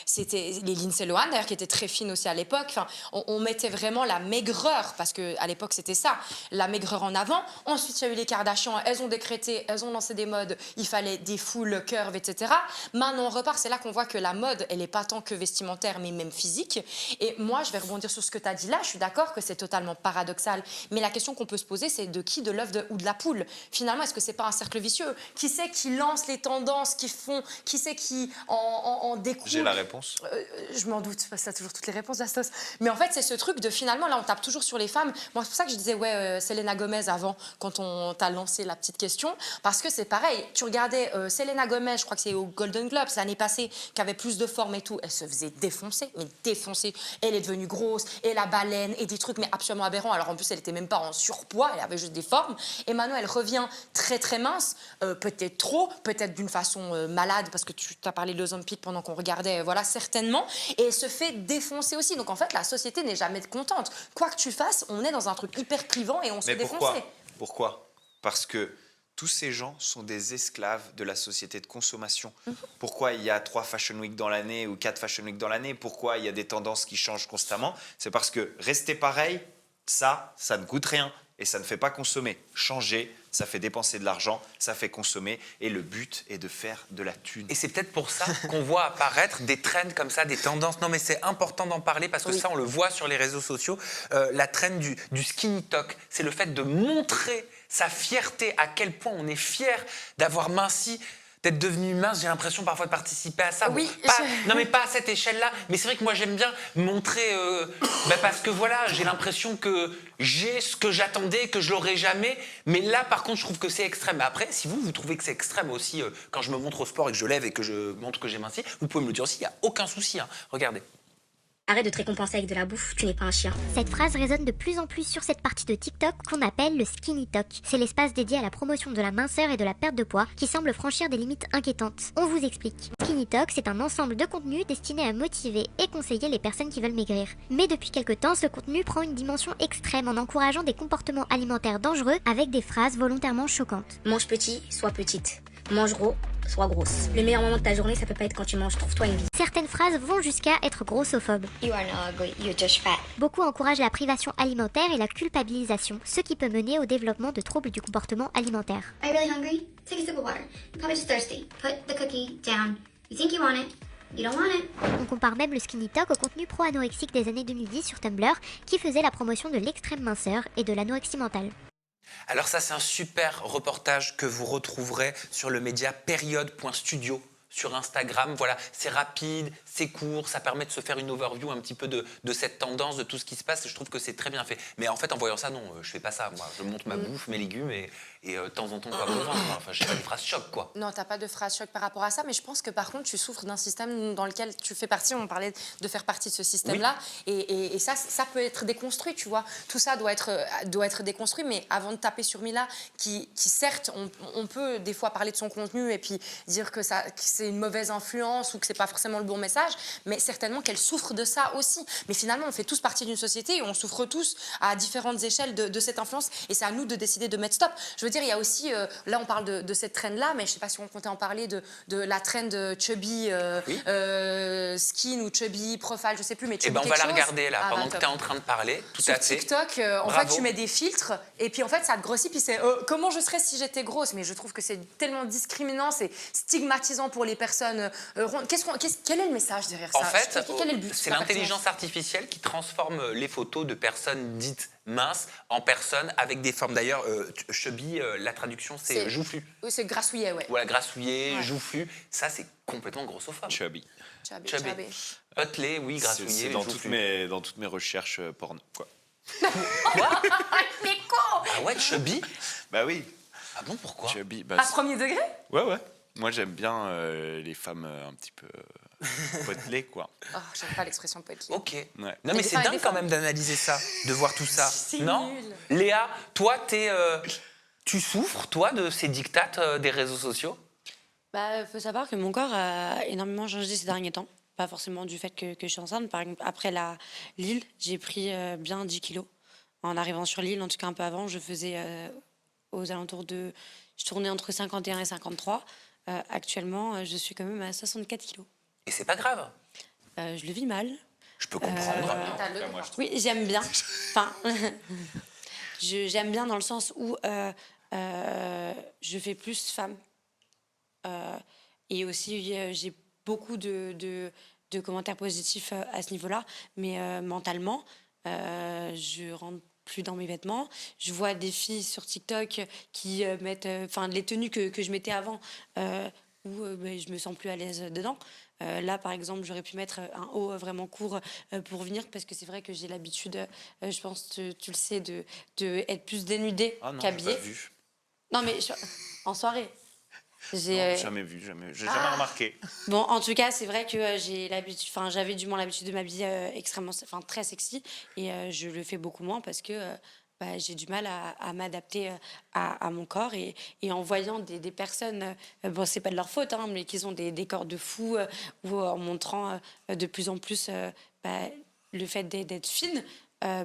c'était les Lindsay Lohan, d'ailleurs, qui étaient très fines aussi à l'époque. Enfin, on mettait vraiment la maigreur, parce qu'à l'époque, c'était ça, la maigreur en avant. Ensuite, il y a eu les Kardashians, elles ont décrété, elles ont lancé des modes, il fallait des full curves, etc. Maintenant, on repart, c'est là qu'on voit que la mode, elle n'est pas tant que vestimentaire, mais même physique. Et moi, je vais rebondir sur ce que tu as dit là, je suis d'accord que c'est totalement paradoxal. Mais la question qu'on peut se poser, c'est de qui, de l'œuf ou de la poule? Finalement, est-ce que c'est pas un cercle vicieux? Qui c'est qui lance les tendances, qui c'est qui en découle? J'ai la réponse. Je m'en doute, parce que t'as toujours toutes les réponses, Bastos. Mais en fait, c'est ce truc de finalement, là, on tape toujours sur les femmes. Moi, c'est pour ça que je disais, Selena Gomez avant, quand on t'a lancé la petite question, parce que c'est pareil. Tu regardais Selena Gomez, je crois que c'est au Golden Globes l'année passée, qui avait plus de forme et tout. Elle se faisait défoncer, mais défoncer. Elle est devenue grosse, et la baleine, et des trucs, mais absolument aberrants. Alors en plus, elle était même pas en surpoids, elle avait juste des formes. Et maintenant, elle revient très très mince, peut-être trop, peut-être d'une façon malade, parce que tu t'as parlé de l'Ozempic pendant qu'on regardait, voilà, certainement. Et elle se fait défoncer aussi. Donc en fait, la société n'est jamais contente. Quoi que tu fasses, on est dans un truc hyper clivant et on se fait défoncer. Pourquoi? Parce que tous ces gens sont des esclaves de la société de consommation. Pourquoi il y a 3 Fashion Week dans l'année ou 4 Fashion Week dans l'année? Pourquoi il y a des tendances qui changent constamment? C'est parce que rester pareil, ça ne coûte rien et ça ne fait pas consommer. Changer, ça fait dépenser de l'argent, ça fait consommer et le but est de faire de la thune. Et c'est peut-être pour ça qu'on voit apparaître des trends comme ça, des tendances. Non mais c'est important d'en parler parce que ça on le voit sur les réseaux sociaux. La trend du skinny talk, c'est le fait de montrer sa fierté, à quel point on est fier d'avoir minci, d'être devenu mince. J'ai l'impression parfois de participer à ça. Oui, Non mais pas à cette échelle-là, mais c'est vrai que moi j'aime bien montrer, parce que voilà, j'ai l'impression que j'ai ce que j'attendais, que je l'aurais jamais, mais là par contre je trouve que c'est extrême. Mais après, si vous trouvez que c'est extrême aussi, quand je me montre au sport et que je lève et que je montre que j'ai minci, vous pouvez me le dire aussi, il n'y a aucun souci, hein. Regardez. Arrête de te récompenser avec de la bouffe, tu n'es pas un chien. Cette phrase résonne de plus en plus sur cette partie de TikTok qu'on appelle le skinny talk. C'est l'espace dédié à la promotion de la minceur et de la perte de poids qui semble franchir des limites inquiétantes. On vous explique. Skinny talk, c'est un ensemble de contenus destinés à motiver et conseiller les personnes qui veulent maigrir. Mais depuis quelques temps, ce contenu prend une dimension extrême en encourageant des comportements alimentaires dangereux avec des phrases volontairement choquantes. Mange petit, sois petite. Mange gros, sois grosse. Le meilleur moment de ta journée, ça peut pas être quand tu manges, trouve-toi une vie. Certaines phrases vont jusqu'à être grossophobes. You are not ugly, you're just fat. Beaucoup encouragent la privation alimentaire et la culpabilisation, ce qui peut mener au développement de troubles du comportement alimentaire. Are you really hungry? Take a sip of water. You're probably just thirsty. Put the cookie down. You think you want it. You don't want it. On compare même le skinny talk au contenu pro-anorexique des années 2010 sur Tumblr, qui faisait la promotion de l'extrême minceur et de l'anorexie mentale. Alors ça, c'est un super reportage que vous retrouverez sur le média période.studio sur Instagram. Voilà, c'est rapide, c'est court, ça permet de se faire une overview un petit peu de cette tendance, de tout ce qui se passe. Et je trouve que c'est très bien fait. Mais en fait, en voyant ça, non, je fais pas ça. Moi, je monte ma bouffe, mes légumes et de temps en temps, pas besoin. Enfin, j'ai pas des phrases choc, quoi. Non, t'as pas de phrase choc par rapport à ça, mais je pense que par contre, tu souffres d'un système dans lequel tu fais partie. On parlait de faire partie de ce système-là, et ça peut être déconstruit, tu vois. Tout ça doit être déconstruit, mais avant de taper sur Mila, qui certes, on peut des fois parler de son contenu et puis dire que c'est une mauvaise influence ou que c'est pas forcément le bon message, mais certainement qu'elle souffre de ça aussi. Mais finalement, on fait tous partie d'une société et on souffre tous à différentes échelles de cette influence, et c'est à nous de décider de mettre stop. Je veux dire, il y a aussi, là on parle de cette trend-là, mais je ne sais pas si on comptait en parler de la trend chubby skin ou chubby profile, je ne sais plus, mais chubby on va la regarder là, pendant que tu es en train de parler, tout à fait. Sur TikTok, en fait, tu mets des filtres, et puis en fait, ça te grossit, puis c'est comment je serais si j'étais grosse. Mais je trouve que c'est tellement discriminant, c'est stigmatisant pour les personnes rondes. Quel est le message derrière ça? En fait, quel est le but? c'est l'intelligence artificielle qui transforme les photos de personnes dites minces en personnes avec des formes. D'ailleurs, chubby, la traduction, c'est joufflu. Oui, c'est grassouillet, ouais. Voilà, grassouillet, joufflu. Ça, c'est complètement grossophobe. Chubby. Chubby. Hutlé, oui, grassouillet, c'est dans toutes mes recherches porno, quoi. Mais quoi? Ah ouais, chubby? Bah oui. Ah bon, pourquoi? Chubby, À premier degré? Ouais. Moi, j'aime bien les femmes un petit peu potelées, quoi. Oh, j'aime pas l'expression potelée. Ok. Ouais. Non, mais c'est dingue quand même d'analyser ça, de voir tout ça. C'est non nul. Léa, toi, tu souffres, toi, de ces dictates des réseaux sociaux? Bah, faut savoir que mon corps a énormément changé ces derniers temps. Pas forcément du fait que je suis enceinte. Par exemple, après l'île, j'ai pris bien 10 kilos. En arrivant sur l'île, en tout cas un peu avant, je faisais aux alentours de... Je tournais entre 51 et 53. Actuellement, je suis quand même à 64 kilos. Et c'est pas grave? Je le vis mal. Je peux comprendre. Oui, j'aime bien. Enfin, j'aime bien dans le sens où je fais plus femme. Et aussi, j'ai beaucoup de commentaires positifs à ce niveau-là. Mais mentalement, je rentre plus dans mes vêtements. Je vois des filles sur TikTok qui mettent les tenues que je mettais avant où je me sens plus à l'aise dedans. Là, par exemple, j'aurais pu mettre un haut vraiment court pour venir, parce que c'est vrai que j'ai l'habitude, je pense que tu le sais, de être plus dénudée qu'habillée. J'ai pas vu. Non, mais en soirée. Jamais vu, j'ai jamais remarqué. Bon, en tout cas, c'est vrai que j'avais du moins l'habitude de m'habiller très sexy, et je le fais beaucoup moins parce que j'ai du mal à m'adapter à mon corps, et en voyant des personnes, bon, c'est pas de leur faute, hein, mais qui ont des corps de fous, ou en montrant de plus en plus le fait d'être fine,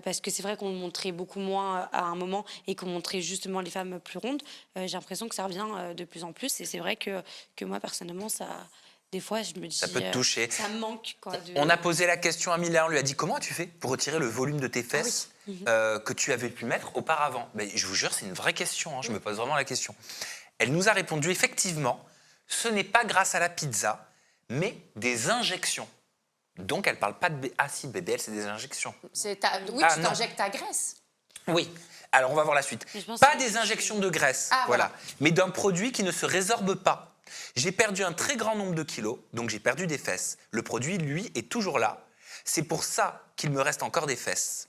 parce que c'est vrai qu'on montrait beaucoup moins à un moment et qu'on montrait justement les femmes plus rondes. J'ai l'impression que ça revient de plus en plus et c'est vrai que moi personnellement ça, des fois je me dis Ça peut te toucher. ça me manque quoi. On a posé la question à Mila, on lui a dit comment as-tu fait pour retirer le volume de tes fesses que tu avais pu mettre auparavant. Ben, je vous jure, c'est une vraie question, je me pose vraiment la question. Elle nous a répondu effectivement, ce n'est pas grâce à la pizza, mais des injections. Donc elle ne parle pas de... Ah si, BBL, c'est des injections. Oui, Ah, tu non. t'injectes ta graisse. Oui. Alors on va voir la suite. Mais je pense Pas que- des injections de graisse, Ah, voilà, voilà. mais d'un produit qui ne se résorbe pas. J'ai perdu un très grand nombre de kilos, donc j'ai perdu des fesses. Le produit, lui, est toujours là. C'est pour ça qu'il me reste encore des fesses.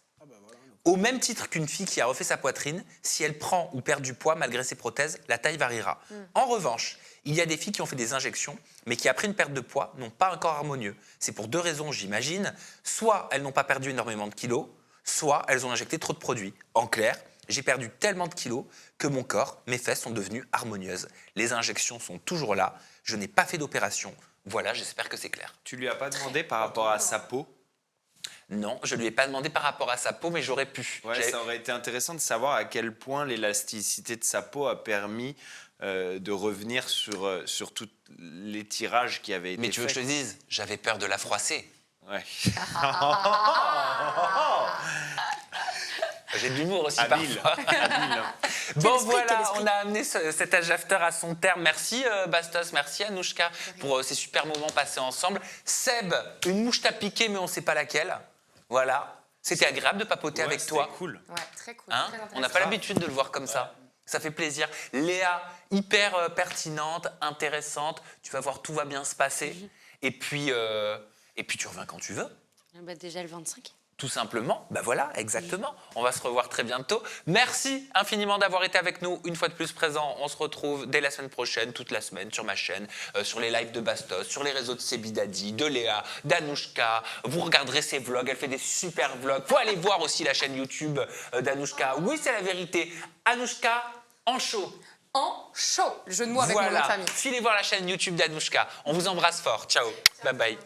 Au même titre qu'une fille qui a refait sa poitrine, si elle prend ou perd du poids malgré ses prothèses, la taille variera. En revanche, il y a des filles qui ont fait des injections, mais qui après une perte de poids n'ont pas un corps harmonieux. C'est pour deux raisons, j'imagine. Soit elles n'ont pas perdu énormément de kilos, soit elles ont injecté trop de produits. En clair, j'ai perdu tellement de kilos que mon corps, mes fesses sont devenues harmonieuses. Les injections sont toujours là. Je n'ai pas fait d'opération. Voilà, j'espère que c'est clair. Tu lui as pas demandé par rapport à sa peau? Non, je ne lui ai pas demandé par rapport à sa peau, mais j'aurais pu. Ouais, ça aurait été intéressant de savoir à quel point l'élasticité de sa peau a permis de revenir sur tous les tirages qui avaient été Mais tu veux que faits. je te dise, j'avais peur de la froisser. Ouais. J'ai de l'humour aussi Habile. parfois. Habile. Bon voilà, on a amené cet âge after à son terme. Merci Bastos, merci Anouchka pour ces super moments passés ensemble. Seb, une mouche t'a piqué mais on ne sait pas laquelle. Voilà, c'était agréable de papoter avec toi. C'était cool. Ouais, très cool. Hein, très intéressant. on n'a pas l'habitude de le voir comme ça. Ça fait plaisir. Léa, hyper pertinente, intéressante. Tu vas voir, tout va bien se passer. Et puis tu reviens quand tu veux. Bah, déjà le 25. Tout simplement, ben voilà, exactement. On va se revoir très bientôt. Merci infiniment d'avoir été avec nous, une fois de plus présent. On se retrouve dès la semaine prochaine, toute la semaine, sur ma chaîne, sur les lives de Bastos, sur les réseaux de Sebidadi, de Léa, d'Anouchka. Vous regarderez ses vlogs, elle fait des super vlogs. Faut aller voir aussi la chaîne YouTube d'Anouchka. Oui, c'est la vérité. Anouchka en show. En show, le jeu de mots avec mon nom de Voilà, famille. filez voir la chaîne YouTube d'Anouchka. On vous embrasse fort. Ciao. Bye bye.